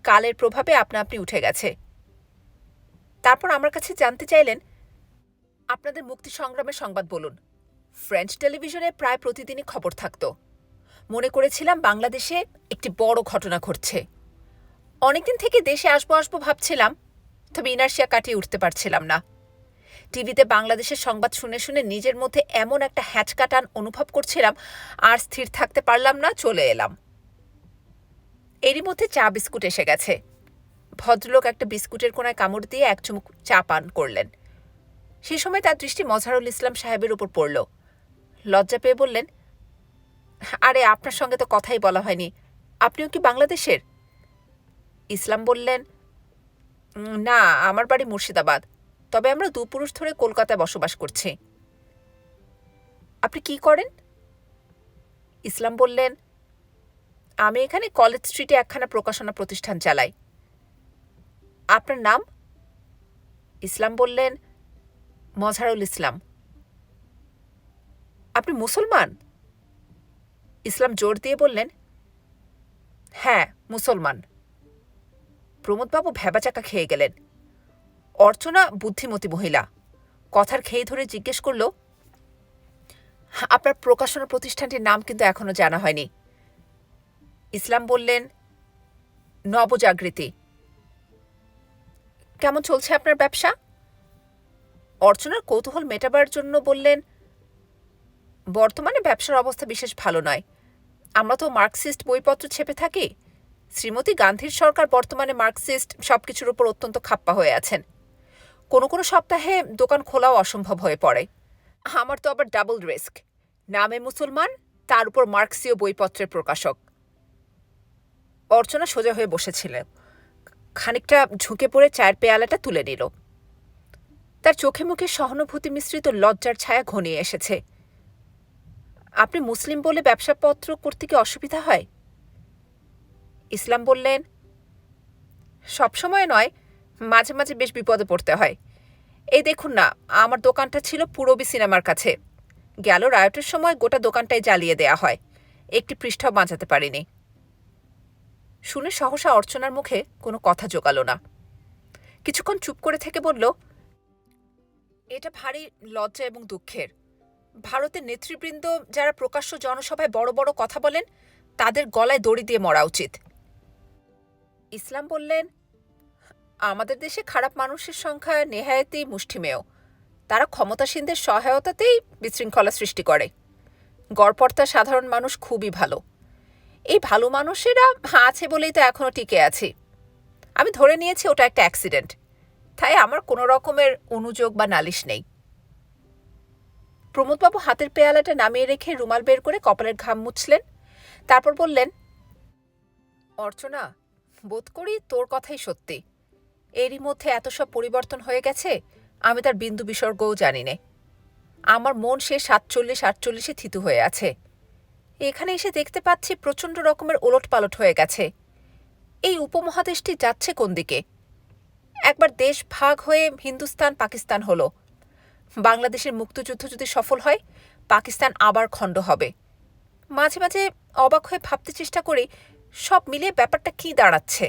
A: কালের প্রভাবে আপনা আপনি উঠে গেছে। তারপর আমার কাছে জানতে চাইলেন, আপনাদের মুক্তি সংগ্রামের সংবাদ বলুন। ফ্রেঞ্চ টেলিভিশনে প্রায় প্রতিদিনই খবর থাকত। মনে করেছিলাম বাংলাদেশে একটি বড় ঘটনা ঘটছে। অনেকদিন থেকে দেশে আসবো আসবো ভাবছিলাম, তবে ইনার্শিয়া কাটিয়ে উঠতে পারছিলাম না। টিভিতে বাংলাদেশের সংবাদ শুনে শুনে নিজের মধ্যে এমন একটা হ্যাঁচকা টান অনুভব করছিলাম, আর স্থির থাকতে পারলাম না, চলে এলাম। এরই মধ্যে চা বিস্কুট এসে গেছে। ভদ্রলোক একটা বিস্কুটের কোনায় কামড় দিয়ে এক চুমুক চা পান করলেন। সেই সময় তার দৃষ্টি মজহারুল ইসলাম সাহেবের উপর পড়ল। লজ্জা পেয়ে বললেন, আরে আপনার সঙ্গে তো কথাই বলা হয়নি, আপনিও কি বাংলাদেশের? ইসলাম বললেন, না, আমার বাড়ি মুর্শিদাবাদ, তবে আমরা দুপুরুষ ধরে কলকাতায় বসবাস করছি। আপনি কি করেন? ইসলাম বললেন, আমি এখানে কলেজ স্ট্রিটে একখানা প্রকাশনা প্রতিষ্ঠান চালাই। আপনার নাম? ইসলাম বললেন, মজহারুল ইসলাম। আপনি মুসলমান? ইসলাম জোর দিয়ে বললেন, হ্যাঁ, মুসলমান। প্রমোদবাবু ভ্যাবাচাকা খেয়ে গেলেন। অর্চনা বুদ্ধিমতী মহিলা, কথার খেয়ে ধরে জিজ্ঞেস করল, আপনার প্রকাশনা প্রতিষ্ঠানটির নাম কিন্তু এখনো জানা হয়নি। ইসলাম বললেন, নবজাগৃতি। কেমন চলছে আপনার ব্যবসা? অর্চনার কৌতূহল মেটাবার জন্য বললেন, বর্তমানে ব্যবসার অবস্থা বিশেষ ভালো নয়। আমরা তো মার্কসিস্ট বইপত্র ছেপে থাকি। শ্রীমতী গান্ধীর সরকার বর্তমানে মার্কসিস্ট সবকিছুর উপর অত্যন্ত খাপ্পা হয়ে আছেন। কোনো কোনো সপ্তাহে দোকান খোলাও অসম্ভব হয়ে পড়ে। আমার তো আবার ডাবল রিস্ক, নামে মুসলমান, তার উপর মার্কসীয় বইপত্রের প্রকাশক। অর্চনা সোজা হয়ে বসেছিল, খানিকটা ঝুঁকে পড়ে চায়ের পেয়ালাটা তুলে নিল। তার চোখে মুখে সহানুভূতি মিশ্রিত লজ্জার ছায়া ঘনিয়ে এসেছে। আপনি মুসলিম বলে ব্যবসাপত্র করতে কি অসুবিধা হয়? ইসলাম বললেন, সবসময় নয়, মাঝে মাঝে বেশ বিপদে পড়তে হয়। এই দেখুন না, আমার দোকানটা ছিল পূরবী সিনেমার কাছে। গেল রায়টের সময় গোটা দোকানটাই জ্বালিয়ে দেয়া হয়, একটি পৃষ্ঠাও বাঁচাতে পারিনি। শুনে সহসা অর্চনার মুখে কোনো কথা জোগালো না। কিছুক্ষণ চুপ করে থেকে বলল, এটা ভারী লজ্জা এবং দুঃখের। ভারতের নেতৃবৃন্দ যারা প্রকাশ্য জনসভায় বড় বড় কথা বলেন, তাদের গলায় দড়ি দিয়ে মরা উচিত। ইসলাম বললেন, আমাদের দেশে খারাপ মানুষের সংখ্যা নেহায়েতই মুষ্টিমেয়। তারা ক্ষমতাসীনদের সহায়তাতেই বিশৃঙ্খলা সৃষ্টি করে। গড়পড়তা সাধারণ মানুষ খুবই ভালো। এই ভালো মানুষেরা আছে বলেই তো এখনো টিকে আছি। আমি ধরে নিয়েছি ওটা একটা অ্যাক্সিডেন্ট, তাই আমার কোনো রকমের অনুযোগ বা নালিশ নেই। প্রমোদবাবু হাতের পেয়ালাটা নামিয়ে রেখে রুমাল বের করে কপালের ঘাম মুছলেন। তারপর বললেন, অর্চনা, বোধ করি তোর কথাই সত্যি। এরই মধ্যে এত সব পরিবর্তন হয়ে গেছে, আমি তার বিন্দু বিসর্গও জানি নে। আমার মন সে 47-48-এ থিতু হয়ে আছে। এখানে এসে দেখতে পাচ্ছি প্রচণ্ড রকমের ওলটপালট হয়ে গেছে। এই উপমহাদেশটি যাচ্ছে কোন দিকে? একবার দেশ ভাগ হয়ে হিন্দুস্তান পাকিস্তান হলো। বাংলাদেশের মুক্তিযুদ্ধ যদি সফল হয়, পাকিস্তান আবার খণ্ড হবে। মাঝে মাঝে অবাক হয়ে ভাবতে চেষ্টা করি, সব মিলিয়ে ব্যাপারটা কি দাঁড়াচ্ছে।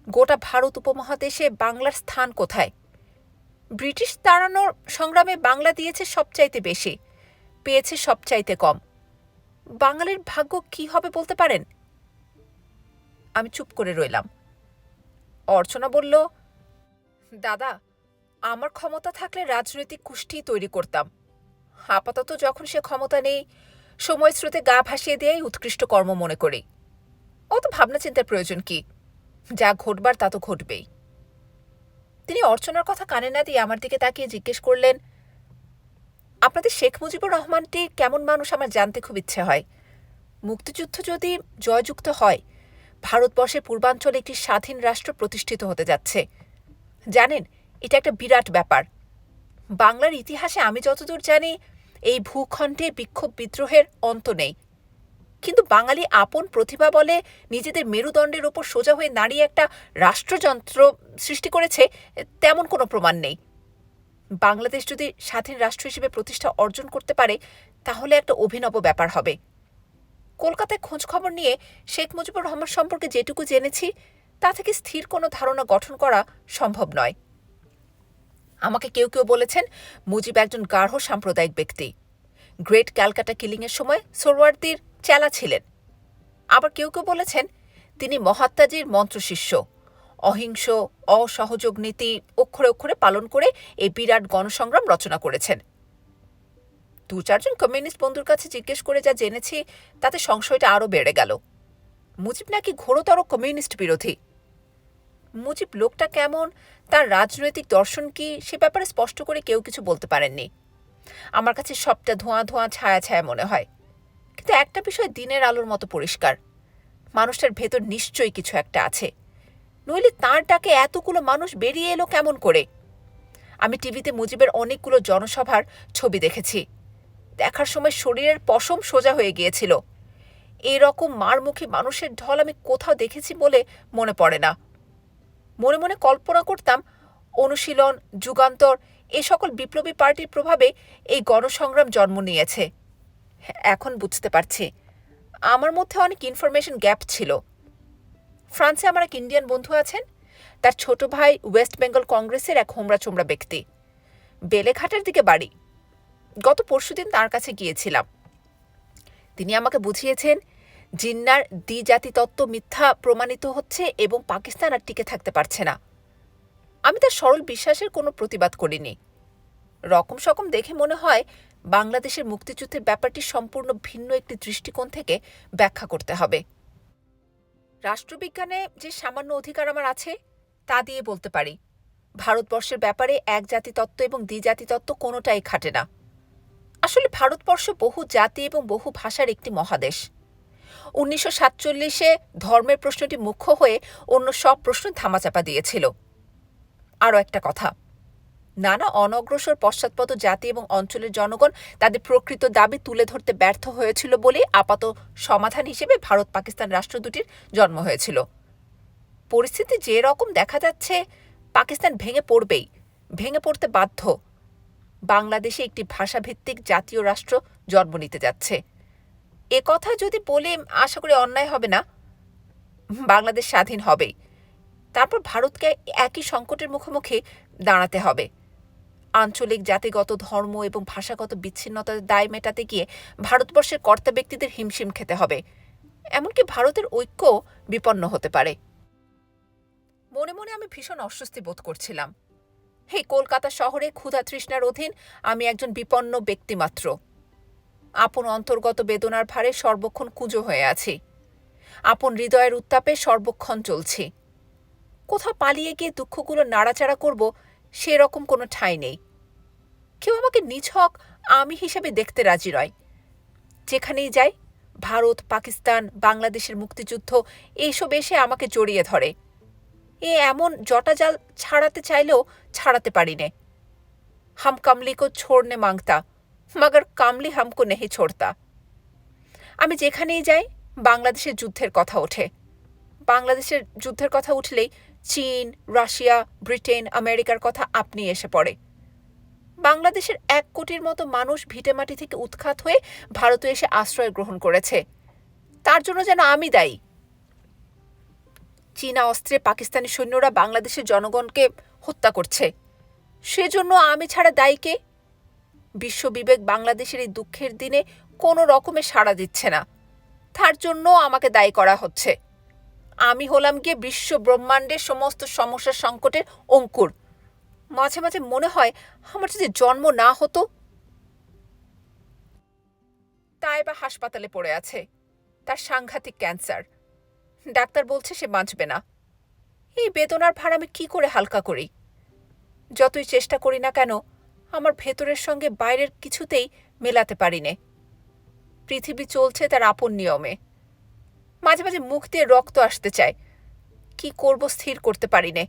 A: গোটা ভারত উপমহাদেশে বাংলার স্থান কোথায়? ব্রিটিশ তাড়ানোর সংগ্রামে বাংলা দিয়েছে সবচাইতে বেশি, পেয়েছে সবচাইতে কম। বাঙালির ভাগ্য কি হবে বলতে পারেন? আমি চুপ করে রইলাম। অর্চনা বলল, দাদা, আমার ক্ষমতা থাকলে রাজনৈতিক কুষ্ঠি তৈরি করতাম। আপাতত যখন সে ক্ষমতা নেই, সময় স্রোতে গা ভাসিয়ে দেয়াই উৎকৃষ্ট কর্ম মনে করি। অত ভাবনা চিন্তার প্রয়োজন কি? যা ঘটবার তা তো ঘটবেই। তিনি অর্চনার কথা কানে না দিয়ে আমার দিকে তাকিয়ে জিজ্ঞেস করলেন, আপনাদের শেখ মুজিবুর রহমানটি কেমন মানুষ আমার জানতে খুব ইচ্ছে হয়। মুক্তিযুদ্ধ যদি জয়যুক্ত হয়, ভারতবর্ষের পূর্বাঞ্চলে একটি স্বাধীন রাষ্ট্র প্রতিষ্ঠিত হতে যাচ্ছে। জানেন, এটা একটা বিরাট ব্যাপার। বাংলার ইতিহাসে আমি যতদূর জানি, এই ভূখণ্ডে বিক্ষোভ বিদ্রোহের অন্ত নেই। কিন্তু বাঙালি আপন প্রতিভা বলে নিজেদের মেরুদণ্ডের ওপর সোজা হয়ে দাঁড়িয়ে একটা রাষ্ট্রযন্ত্র সৃষ্টি করেছে, তেমন কোনো প্রমাণ নেই। বাংলাদেশ যদি স্বাধীন রাষ্ট্র হিসেবে প্রতিষ্ঠা অর্জন করতে পারে, তাহলে একটা অভিনব ব্যাপার হবে। কলকাতায় খোঁজ খবর নিয়ে শেখ মুজিবুর রহমান সম্পর্কে যেটুকু জেনেছি, তা থেকে স্থির কোনো ধারণা গঠন করা সম্ভব নয়। আমাকে কেউ কেউ বলেছেন, মুজিব একজন গাঢ় সাম্প্রদায়িক ব্যক্তি। গ্রেট ক্যালকাটা কিলিংয়ের সময় সোহরাওয়ার্দীর চেলা ছিলেন। আবার কেউ কেউ বলেছেন, তিনি মহাত্মাজির মন্ত্রশিষ্য। অহিংস অসহযোগ নীতি অক্ষরে অক্ষরে পালন করে এই বিরাট গণসংগ্রাম রচনা করেছেন। 2-4 জন কমিউনিস্ট বন্ধুর কাছে জিজ্ঞেস করে যা জেনেছি, তাতে সংশয়টা আরও বেড়ে গেল। মুজিব নাকি ঘোরতর কমিউনিস্ট বিরোধী। মুজিব লোকটা কেমন, তার রাজনৈতিক দর্শন কি, সে ব্যাপারে স্পষ্ট করে কেউ কিছু বলতে পারেননি। আমার কাছে সবটা ধোঁয়া ধোঁয়া ছায়া ছায়া মনে হয়। কিন্তু একটা বিষয় দিনের আলোর মতো পরিষ্কার, মানুষটার ভেতর নিশ্চয়ই কিছু একটা আছে, নইলে তাঁর ডাকে এতগুলো মানুষ বেরিয়ে এলো কেমন করে? আমি টিভিতে মুজিবের অনেকগুলো জনসভার ছবি দেখেছি। দেখার সময় শরীরের পশম সোজা হয়ে গিয়েছিল। এরকম মারমুখী মানুষের ঢল আমি কোথাও দেখেছি বলে মনে পড়ে না। মনে মনে কল্পনা করতাম, অনুশীলন, যুগান্তর এ সকল বিপ্লবী পার্টির প্রভাবে এই গণসংগ্রাম জন্ম নিয়েছে। এখন বুঝতে পারছি, আমার মধ্যে অনেক ইনফরমেশন গ্যাপ ছিল। ফ্রান্সে আমার এক ইন্ডিয়ান বন্ধু আছেন। তার ছোট ভাই ওয়েস্ট বেঙ্গল কংগ্রেসের এক হোমরা চোমরা ব্যক্তি। বেলেঘাটের দিকে বাড়ি। গত পরশুদিন তার কাছে গিয়েছিলাম। তিনি আমাকে বুঝিয়েছেন, জিন্নার দ্বিজাতি তত্ত্ব মিথ্যা প্রমাণিত হচ্ছে এবং পাকিস্তান আর টিকে থাকতে পারছে না। আমি তার সরল বিশ্বাসের কোনো প্রতিবাদ করিনি। রকম সকম দেখে মনে হয় বাংলাদেশের মুক্তিযুদ্ধের ব্যাপারটি সম্পূর্ণ ভিন্ন একটি দৃষ্টিকোণ থেকে ব্যাখ্যা করতে হবে। রাষ্ট্রবিজ্ঞানে যে সামান্য অধিকার আমার আছে, তা দিয়ে বলতে পারি, ভারতবর্ষের ব্যাপারে এক জাতি তত্ত্ব এবং দ্বিজাতি তত্ত্ব কোনোটাই খাটে না। আসলে ভারতবর্ষ বহু জাতি এবং বহু ভাষার একটি মহাদেশ। 1947-এ ধর্মের প্রশ্নটি মুখ্য হয়ে অন্য সব প্রশ্ন ধামাচাপা দিয়েছিল। আরও একটা কথা, নানা অনগ্রসর পশ্চাৎপদ জাতি এবং অঞ্চলের জনগণ তাদের প্রকৃত দাবি তুলে ধরতে ব্যর্থ হয়েছিল বলেই আপাত সমাধান হিসেবে ভারত পাকিস্তান রাষ্ট্র দুটির জন্ম হয়েছিল। পরিস্থিতি যে রকম দেখা যাচ্ছে, পাকিস্তান ভেঙে পড়বেই, ভেঙে পড়তে বাধ্য। বাংলাদেশে একটি ভাষাভিত্তিক জাতীয় রাষ্ট্র জন্ম নিতে যাচ্ছে। এ কথা যদি বলে আশা করি অন্যায় হবে না। বাংলাদেশ স্বাধীন হবেই, তারপর ভারতকে একই সংকটের মুখোমুখি দাঁড়াতে হবে। আঞ্চলিক জাতিগত ধর্ম এবং ভাষাগত বিচ্ছিন্নতার দায় মেটাতে গিয়ে ভারতবর্ষের কর্তা ব্যক্তিদের হিমশিম খেতে হবে, এমনকি ভারতের ঐক্য বিপন্ন হতে পারে। মনে মনে আমি ভীষণ অস্বস্তি বোধ করছিলাম। এই কলকাতা শহরে ক্ষুধা তৃষ্ণার অধীন আমি একজন বিপন্ন ব্যক্তিমাত্র। আপন অন্তর্গত বেদনার ভারে সর্বক্ষণ কুঁজো হয়ে আছি। আপন হৃদয়ের উত্তাপে সর্বক্ষণ চলছি। কোথাও পালিয়ে গিয়ে দুঃখগুলো নাড়াচাড়া করব সেরকম কোনো ঠাঁই নেই। কেউ আমাকে নিছক আমি হিসেবে দেখতে রাজি নয়। যেখানেই যাই, ভারত, পাকিস্তান, বাংলাদেশের মুক্তিযুদ্ধ এইসব এসে আমাকে জড়িয়ে ধরে। এমন জটাজাল ছাড়াতে চাইলেও ছাড়াতে পারি নে। হাম কামলি কো ছোড়নে মাংতা, মগর কামলি হামকো নেহি ছোড়তা। আমি যেখানেই যাই, বাংলাদেশের যুদ্ধের কথা ওঠে। বাংলাদেশের যুদ্ধের কথা উঠলেই চীন, রাশিয়া, ব্রিটেন, আমেরিকার কথা আপনি এসে পড়ে। বাংলাদেশের 1 কোটির মতো মানুষ ভিটেমাটি থেকে উৎখাত হয়ে ভারতে এসে আশ্রয় গ্রহণ করেছে। তার জন্য যেন আমি দায়ী। চীনা অস্ত্রে পাকিস্তানি সৈন্যরা বাংলাদেশের জনগণকে হত্যা করছে, সেজন্য আমি ছাড়া দায়ী কে? বিশ্ববিবেক বাংলাদেশের এই দুঃখের দিনে কোনো রকমে সাড়া দিচ্ছে না, তার জন্য আমাকে দায়ী করা হচ্ছে। আমি হলাম গিয়ে বিশ্ব ব্রহ্মাণ্ডের সমস্ত সমস্যার সংকটের অঙ্কুর। মাঝে মাঝে মনে হয় আমার যদি জন্ম না হতো। তাইবা হাসপাতালে পড়ে আছে, তার সাংঘাতিক ক্যান্সার। ডাক্তার বলছে সে বাঁচবে না। এই বেদনার ভার আমি কি করে হালকা করি? যতই চেষ্টা করি না কেন, আমার ভেতরের সঙ্গে বাইরের কিছুতেই মেলাতে পারি নে। পৃথিবী চলছে তার আপন নিয়মে। মাঝে মাঝে মুখ দিয়ে রক্ত আসতে চায়, কি করব স্থির করতে পারি নে।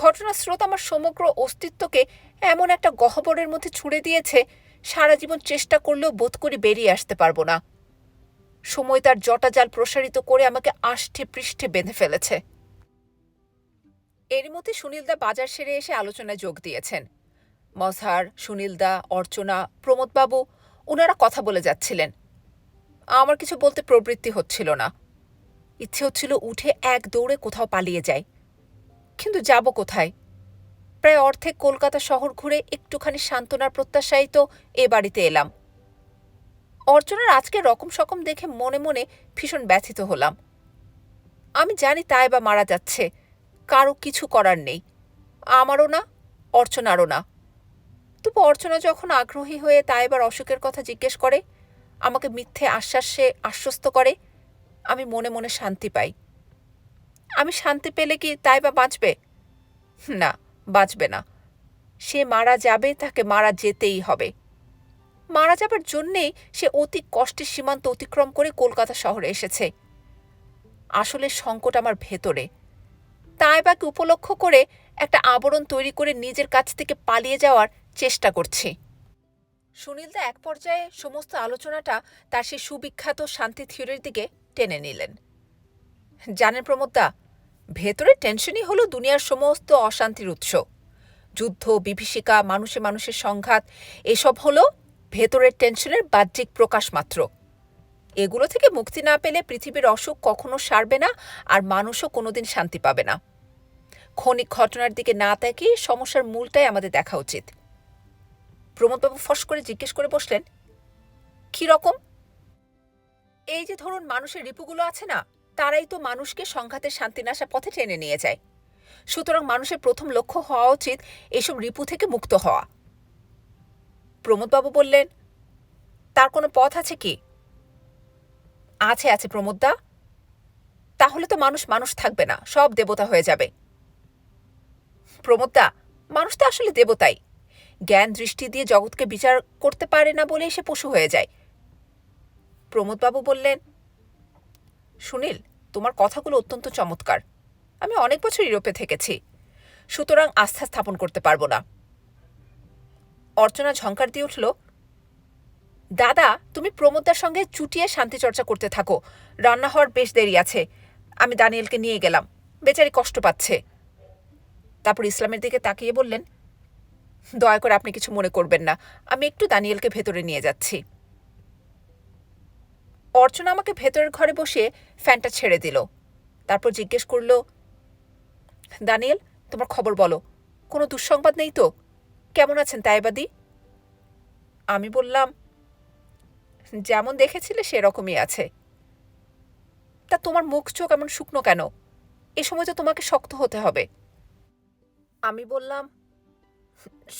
A: ঘটনার স্রোত আমার সমগ্র অস্তিত্বকে এমন একটা গহ্বরের মধ্যে ছুড়ে দিয়েছে, সারা জীবন চেষ্টা করলেও বোধ করি বেরিয়ে আসতে পারবো না। সময় তার জটাজাল প্রসারিত করে আমাকে আষ্ঠে পৃষ্ঠে বেঁধে ফেলেছে। এরই মধ্যে সুনীলদা বাজার সেরে এসে আলোচনায় যোগ দিয়েছেন। মজহার, সুনীলদা, অর্চনা, প্রমোদবাবু ওনারা কথা বলে যাচ্ছিলেন। আমার কিছু বলতে প্রবৃত্তি হচ্ছিল না। ইচ্ছে হচ্ছিল উঠে এক দৌড়ে কোথাও পালিয়ে যাই, কিন্তু যাব কোথায়? প্রায় অর্ধেক কলকাতা শহর ঘুরে একটুখানি সান্ত্বনার প্রত্যাশাই তো এ বাড়িতে এলাম। অর্চনার আজকে রকম সকম দেখে মনে মনে ভীষণ ব্যথিত হলাম। আমি জানি তাইবা মারা যাচ্ছে, কারো কিছু করার নেই, আমারও না, অর্চনারও না। তবু অর্চনা যখন আগ্রহী হয়ে তাইবার অসুখের কথা জিজ্ঞেস করে, আমাকে মিথ্যে আশ্বাসে আশ্বস্ত করে, আমি মনে মনে শান্তি পাই। আমি শান্তি পেলে কি তাইবা বাঁচবে? না, বাঁচবে না। সে মারা যাবে, তাকে মারা যেতেই হবে। মারা যাবার জন্যেই সে অতি কষ্টের সীমান্ত অতিক্রম করে কলকাতা শহরে এসেছে। আসলে সংকট আমার ভেতরে। তাইবাকে উপলক্ষ করে একটা আবরণ তৈরি করে নিজের কাছ থেকে পালিয়ে যাওয়ার চেষ্টা করছি। সুনীলদা এক পর্যায়ে সমস্ত আলোচনাটা তার সেই সুবিখ্যাত শান্তি থিওরির দিকে টেনে নিলেন। জানেন প্রমোদদা, ভেতরের টেনশনই হলো দুনিয়ার সমস্ত অশান্তির উৎস। যুদ্ধ, বিভীষিকা, মানুষে মানুষের সংঘাত, এসব হলো ভেতরের টেনশনের বাহ্যিক প্রকাশ মাত্র। এগুলো থেকে মুক্তি না পেলে পৃথিবীর অসুখ কখনো সারবে না, আর মানুষও কোনোদিন শান্তি পাবে না। ক্ষণিক ঘটনার দিকে না তাকিয়ে সমস্যার মূলটাই আমাদের দেখা উচিত। প্রমোদবাবু ফস করে জিজ্ঞেস করে বসলেন, কি রকম? এই যে ধরুন মানুষের রিপুগুলো আছে না, তারাই তো মানুষকে সংঘাতের শান্তিনাশা পথে টেনে নিয়ে যায়। সুতরাং মানুষের প্রথম লক্ষ্য হওয়া উচিত এসব রিপু থেকে মুক্ত হওয়া। প্রমোদবাবু বললেন, তার কোনো পথ আছে কি? আছে আছে প্রমোদদা। তাহলে তো মানুষ মানুষ থাকবে না, সব দেবতা হয়ে যাবে। প্রমোদদা, মানুষ তো আসলে দেবতাই। জ্ঞান দৃষ্টি দিয়ে জগৎকে বিচার করতে পারে না বলেই সে পশু হয়ে যায়। প্রমোদবাবু বললেন, সুনীল, তোমার কথাগুলো অত্যন্ত চমৎকার। আমি অনেক বছর ইউরোপে থেকেছি, সুতরাং আস্থা স্থাপন করতে পারবো না। অর্চনা ঝঙ্কার দিয়ে উঠল, দাদা তুমি প্রমোদদার সঙ্গে চুটিয়ে শান্তি চর্চা করতে থাকো, রান্না হওয়ার বেশ দেরি আছে। আমি দানিয়েলকে নিয়ে গেলাম, বেচারি কষ্ট পাচ্ছে। তারপর ইসলামের দিকে তাকিয়ে বললেন, দয়া করে আপনি কিছু মনে করবেন না, আমি একটু দানিয়েলকে ভেতরে নিয়ে যাচ্ছি। অর্চনা আমাকে ভেতরের ঘরে বসিয়ে ফ্যানটা ছেড়ে দিল। তারপর জিজ্ঞেস করল, দানিয়েল তোমার খবর বলো, কোনো দুঃসংবাদ নেই তো? কেমন আছেন তাইবাদি? আমি বললাম, যেমন দেখেছিলে সেরকমই আছে। তা তোমার মুখ চোখ এমন শুকনো কেন? এ সময় তো তোমাকে শক্ত হতে হবে। আমি বললাম,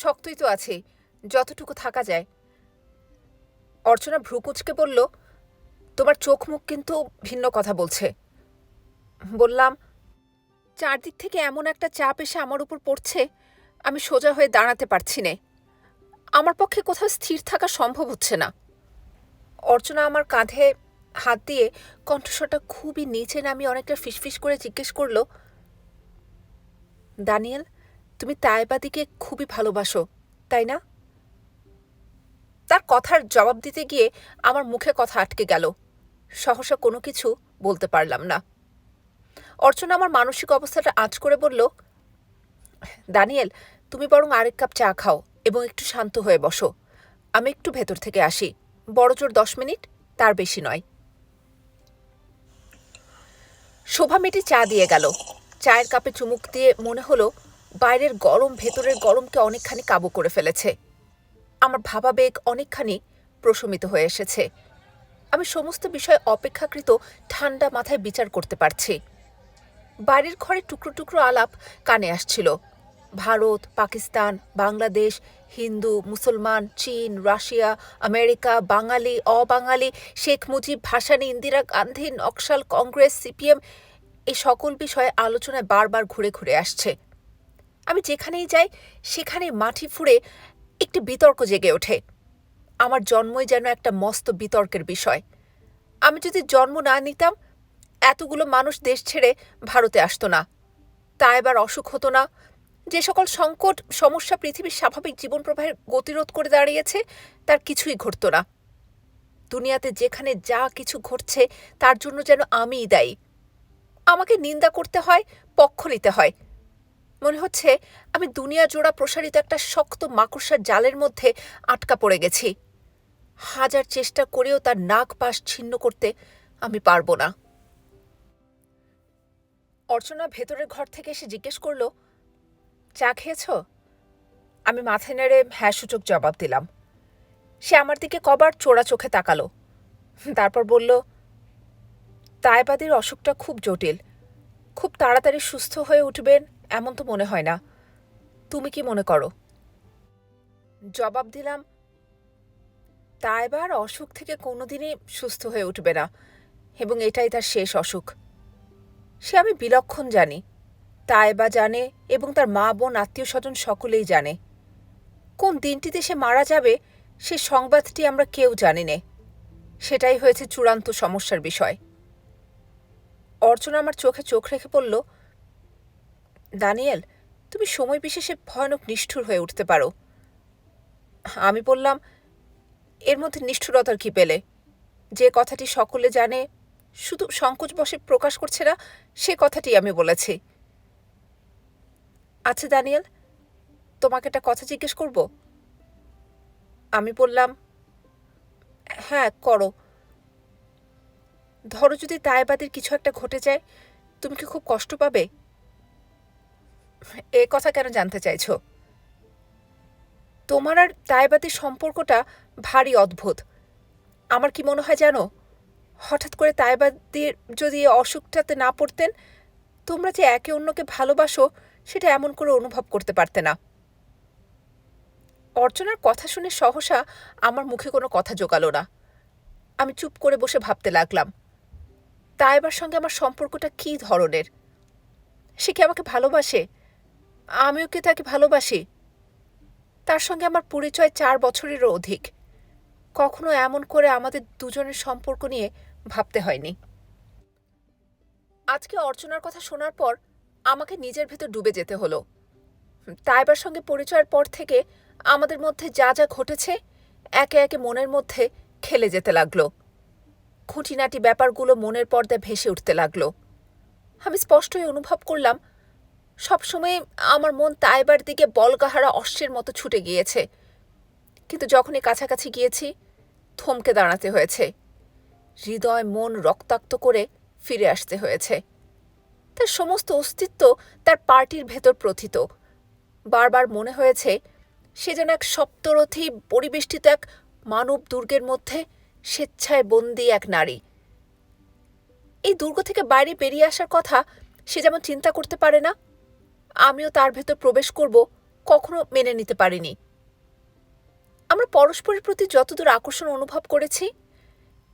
A: শক্তই তো আছি, যতটুকু থাকা যায়। অর্চনা ভ্রুকুচকে বলল, তোমার চোখ মুখ কিন্তু ভিন্ন কথা বলছে। বললাম, চারদিক থেকে এমন একটা চাপ এসে আমার উপর পড়ছে, আমি সোজা হয়ে দাঁড়াতে পারছি নে। আমার পক্ষে কোথাও স্থির থাকা সম্ভব হচ্ছে না। অর্চনা আমার কাঁধে হাত দিয়ে কণ্ঠস্বরটা খুবই নিচে নামিয়ে অনেকটা ফিসফিস করে জিজ্ঞেস করল, দানিয়েল তুমি তাইবাদিকে খুবই ভালোবাসো, তাই না? তার কথার জবাব দিতে গিয়ে আমার মুখে কথা আটকে গেল। সহসা কোনো কিছু বলতে পারলাম না। অর্চনা আমার মানসিক অবস্থাটা আঁচ করে বলল, দানিয়েল তুমি বরং আরেক কাপ চা খাও এবং একটু শান্ত হয়ে বসো। আমি একটু ভেতর থেকে আসি, বড়জোর 10 মিনিট, তার বেশি নয়। শোভা মেয়েটি চা দিয়ে গেল। চায়ের কাপে চুমুক দিয়ে মনে হলো বাইরের গরম ভেতরের গরমকে অনেকখানি কাবু করে ফেলেছে। আমার ভাবাবেগ অনেকখানি প্রশমিত হয়ে এসেছে। আমি সমস্ত বিষয় অপেক্ষাকৃত ঠান্ডা মাথায় বিচার করতে পারছি। বাড়ির ঘরে টুকরো টুকরো আলাপ কানে আসছিল। ভারত, পাকিস্তান, বাংলাদেশ, হিন্দু, মুসলমান, চীন, রাশিয়া, আমেরিকা, বাঙালি, অবাঙালি, শেখ মুজিব, ভাসানী, ইন্দিরা গান্ধী, নকশাল, কংগ্রেস, সিপিএম, এই সকল বিষয়ে আলোচনায় বারবার ঘুরে ঘুরে আসছে। আমি যেখানেই যাই সেখানেই মাটি ফুঁড়ে একটি বিতর্ক জেগে ওঠে। আমার জন্মই যেন একটা মস্ত বিতর্কের বিষয়। আমি যদি জন্ম না নিতাম, এতগুলো মানুষ দেশ ছেড়ে ভারতে আসতো না, তা এবার অসুখ হতো না, যে সকল সংকট সমস্যা পৃথিবীর স্বাভাবিক জীবন প্রবাহের গতিরোধ করে দাঁড়িয়েছে তার কিছুই ঘটত না। দুনিয়াতে যেখানে যা কিছু ঘটছে তার জন্য যেন আমিই দায়ী। আমাকে নিন্দা করতে হয়, পক্ষ নিতে হয়। মনে হচ্ছে আমি দুনিয়া জোড়া প্রসারিত একটা শক্ত মাকড়সার জালের মধ্যে আটকা পড়ে গেছি। হাজার চেষ্টা করেও তার নাক পাশ ছিন্ন করতে আমি পারবো না। অর্চনা ভেতরের ঘর থেকে এসে জিজ্ঞেস করল, চা খেয়েছ? আমি মাথায় নেড়ে হ্যাঁ সূচক জবাব দিলাম। সে আমার দিকে কবার চোরা চোখে তাকালো। তারপর বলল, তাইবাদির অসুখটা খুব জটিল, খুব তাড়াতাড়ি সুস্থ হয়ে উঠবেন এমন তো মনে হয় না। তুমি কি মনে করো? জবাব দিলাম, তাইবার অসুখ থেকে কোনোদিনই সুস্থ হয়ে উঠবে না এবং এটাই তার শেষ অসুখ। সে আমি বিলক্ষণ জানি, তাইবা জানে এবং তার মা বোন আত্মীয় স্বজন সকলেই জানে। কোন দিনটিতে সে মারা যাবে সে সংবাদটি আমরা কেউ জানি নে। সেটাই হয়েছে চূড়ান্ত সমস্যার বিষয়। অর্চনা আমার চোখে চোখ রেখে বলল, দানিয়েল তুমি সময় বিশেষে ভয়ানক নিষ্ঠুর হয়ে উঠতে পারো। আমি বললাম, এর মধ্যে নিষ্ঠুরতার কি পেলে? যে কথাটি সকলে জানে, শুধু সংকোচবশে প্রকাশ করছে না, সে কথাটি আমি বলেছি। আচ্ছা দানিয়েল, তোমাকে একটা কথা জিজ্ঞেস করব? আমি বললাম, হ্যাঁ করো। ধরো যদি তাইবাদের কিছু একটা ঘটে যায়, তুমি কি খুব কষ্ট পাবে? এ কথা কেন জানতে চাইছো? তোমার আর তাইবাদের সম্পর্কটা ভারী অদ্ভুত। আমার কি মনে হয় জানো, হঠাৎ করে তাইবাদের যদি অসুখটাতে না পড়তেন, তোমরা যে একে অন্যকে ভালোবাসো সেটা এমন করে অনুভব করতে পারতে না। অর্চনার কথা শুনে সহসা আমার মুখে কোনো কথা জোগালো না। আমি চুপ করে বসে ভাবতে লাগলাম, তাইবার সঙ্গে আমার সম্পর্কটা কী ধরনের? সে কি আমাকে ভালোবাসে? আমিও কি তাকে ভালোবাসি? তার সঙ্গে আমার পরিচয় 4 বছরেরও অধিক। কখনো এমন করে আমাদের দুজনের সম্পর্ক নিয়ে ভাবতে হয়নি। আজকে অর্চনার কথা শোনার পর আমাকে নিজের ভেতর ডুবে যেতে হলো। তাইবার সঙ্গে পরিচয়ের পর থেকে আমাদের মধ্যে যা যা ঘটেছে একে একে মনের মধ্যে খেলে যেতে লাগলো। খুঁটিনাটি ব্যাপারগুলো মনের পর্দায় ভেসে উঠতে লাগলো। আমি স্পষ্টই অনুভব করলাম সবসময় আমার মন তাইবার দিকে বলগাহারা অশ্বের মতো ছুটে গিয়েছে, কিন্তু যখনই কাছাকাছি গিয়েছি থমকে দাঁড়াতে হয়েছে। হৃদয় মন রক্তাক্ত করে ফিরে আসতে হয়েছে। তার সমস্ত অস্তিত্ব তার পার্টির ভেতর প্রথিত। বারবার মনে হয়েছে সে যেন এক সপ্তরথী পরিবেষ্টিত এক মানব দুর্গের মধ্যে স্বেচ্ছায় বন্দী এক নারী। এই দুর্গ থেকে বাইরে বেরিয়ে আসার কথা সে যেমন চিন্তা করতে পারে না, আমিও তার ভেতর প্রবেশ করব কখনো মেনে নিতে পারিনি। আমরা পরস্পরের প্রতি যতদূর আকর্ষণ অনুভব করেছি,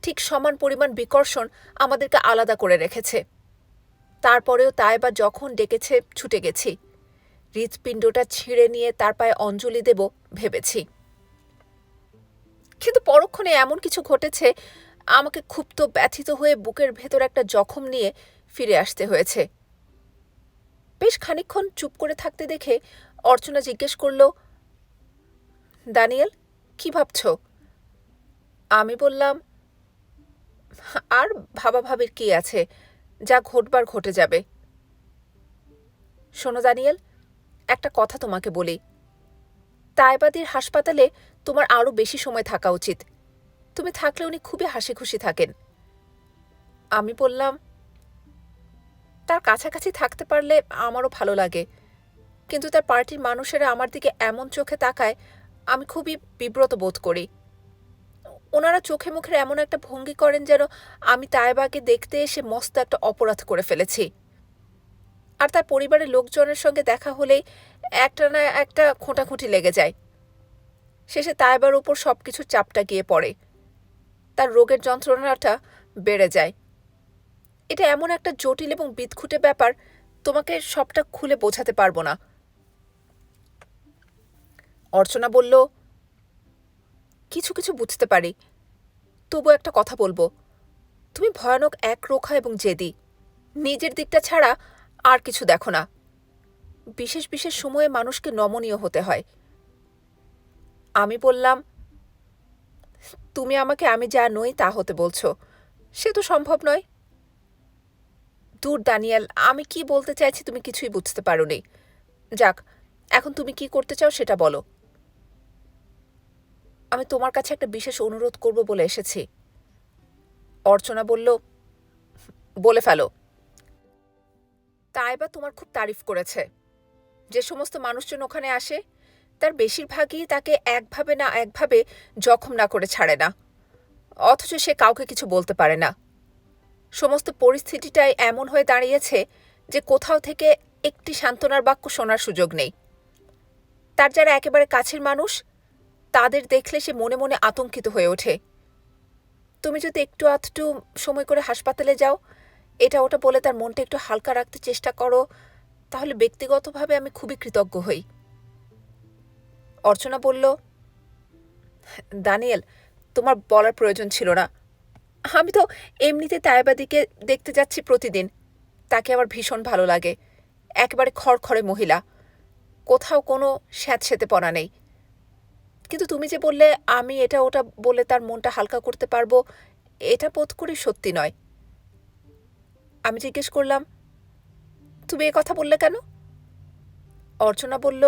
A: ঠিক সমান পরিমাণ বিকর্ষণ আমাদেরকে আলাদা করে রেখেছে। তারপরেও তাইবা যখন ডেকেছে ছুটে গেছি। হৃৎপিণ্ডটা ছিঁড়ে নিয়ে তার পায়ে অঞ্জলি দেব ভেবেছি, কিন্তু পরক্ষণে এমন কিছু ঘটেছে আমাকে ক্ষুব্ধ ব্যথিত হয়ে বুকের ভেতর একটা জখম নিয়ে ফিরে আসতে হয়েছে। বেশ খানিকক্ষণ চুপ করে থাকতে দেখে অর্চনা জিজ্ঞেস করল, দানিয়েল, কি ভাবছ? আমি বললাম, আর ভাবাভাবির কি আছে, যা ঘটবার ঘটে যাবে। শোনো দানিয়েল, একটা কথা তোমাকে বলি। তাইবাদির হাসপাতালে তোমার আরও বেশি সময় থাকা উচিত। তুমি থাকলে উনি খুবই হাসি খুশি থাকেন। আমি বললাম, তার কাছাকাছি থাকতে পারলে আমারও ভালো লাগে, কিন্তু তার পার্টির মানুষেরা আমার দিকে এমন চোখে তাকায় আমি খুবই বিব্রত বোধ করি। ওনারা চোখে মুখের এমন একটা ভঙ্গি করেন যেন আমি তাইবাকে দেখতে এসে মস্ত একটা অপরাধ করে ফেলেছি। আর তার পরিবারের লোকজনের সঙ্গে দেখা হলেই একটা না একটা খোঁটাখুঁটি লেগে যায়। শেষে তাইবার উপর সবকিছুর চাপটা গিয়ে পড়ে। তার রোগের যন্ত্রণাটা বেড়ে যায়। এটা এমন একটা জটিল এবং বিদঘুটে ব্যাপার, তোমাকে সবটা খুলে বোঝাতে পারবো না। অর্চনা বলল, কিছু কিছু বুঝতে পারি, তবু একটা কথা বলবো। তুমি ভয়ানক একরোখা এবং জেদি। নিজের দিকটা ছাড়া আর কিছু দেখো না। বিশেষ বিশেষ সময়ে মানুষকে নমনীয় হতে হয়। আমি বললাম, তুমি আমাকে আমি যা নই তা হতে বলছো, সে তো সম্ভব নয়। দূর দানিয়েল, আমি কি বলতে চাইছি তুমি কিছুই বুঝতে পারোনি। যাক, এখন তুমি কি করতে চাও সেটা বলো। আমি তোমার কাছে একটা বিশেষ অনুরোধ করব বলে এসেছি। অর্চনা বলল, বলে ফেলো। তাইবা তোমার খুব তারিফ করেছে। যে সমস্ত মানুষজন ওখানে আসে তার বেশিরভাগই তাকে একভাবে না একভাবে জখম না করে ছাড়ে না, অথচ সে কাউকে কিছু বলতে পারে না। সমস্ত পরিস্থিতিটাই এমন হয়ে দাঁড়িয়েছে যে কোথাও থেকে একটি সান্ত্বনার বাক্য শোনার সুযোগ নেই। তার যারা একেবারে কাছের মানুষ, তাদের দেখলে সে মনে মনে আতঙ্কিত হয়ে ওঠে। তুমি যদি একটু আধটু সময় করে হাসপাতালে যাও, এটা ওটা বলে তার মনটা একটু হালকা রাখতে চেষ্টা করো, তাহলে ব্যক্তিগতভাবে আমি খুবই কৃতজ্ঞ হই। অর্চনা বলল, দানিয়েল, তোমার বলার প্রয়োজন ছিল না। আমি তো এমনিতে তাইবাদিকে দেখতে যাচ্ছি প্রতিদিন। তাকে আমার ভীষণ ভালো লাগে। একেবারে খড়খড়ে মহিলা, কোথাও কোনো স্যাঁতসেঁতেপনা নেই। কিন্তু তুমি যে বললে আমি এটা ওটা বলে তার মনটা হালকা করতে পারবো, এটা বোধ করি সত্যি নয়। আমি জিজ্ঞেস করলাম, তুমি এ কথা বললে কেন? অর্চনা বলল,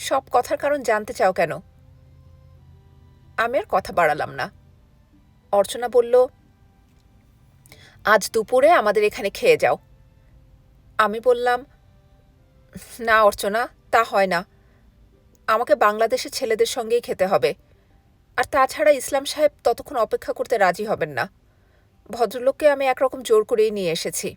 A: সব কথার কারণ জানতে চাও কেন? আমি আর কথা বাড়ালাম না। অর্চনা বলল, আজ দুপুরে আমাদের এখানে খেয়ে যাও। আমি বললাম, না অর্চনা, তা হয় না। আমাকে বাংলাদেশের ছেলেদের সঙ্গেই খেতে হবে। আর তাছাড়া ইসলাম সাহেব ততক্ষণ অপেক্ষা করতে রাজি হবেন না। ভদ্রলোককে আমি একরকম জোর করেই নিয়ে এসেছি।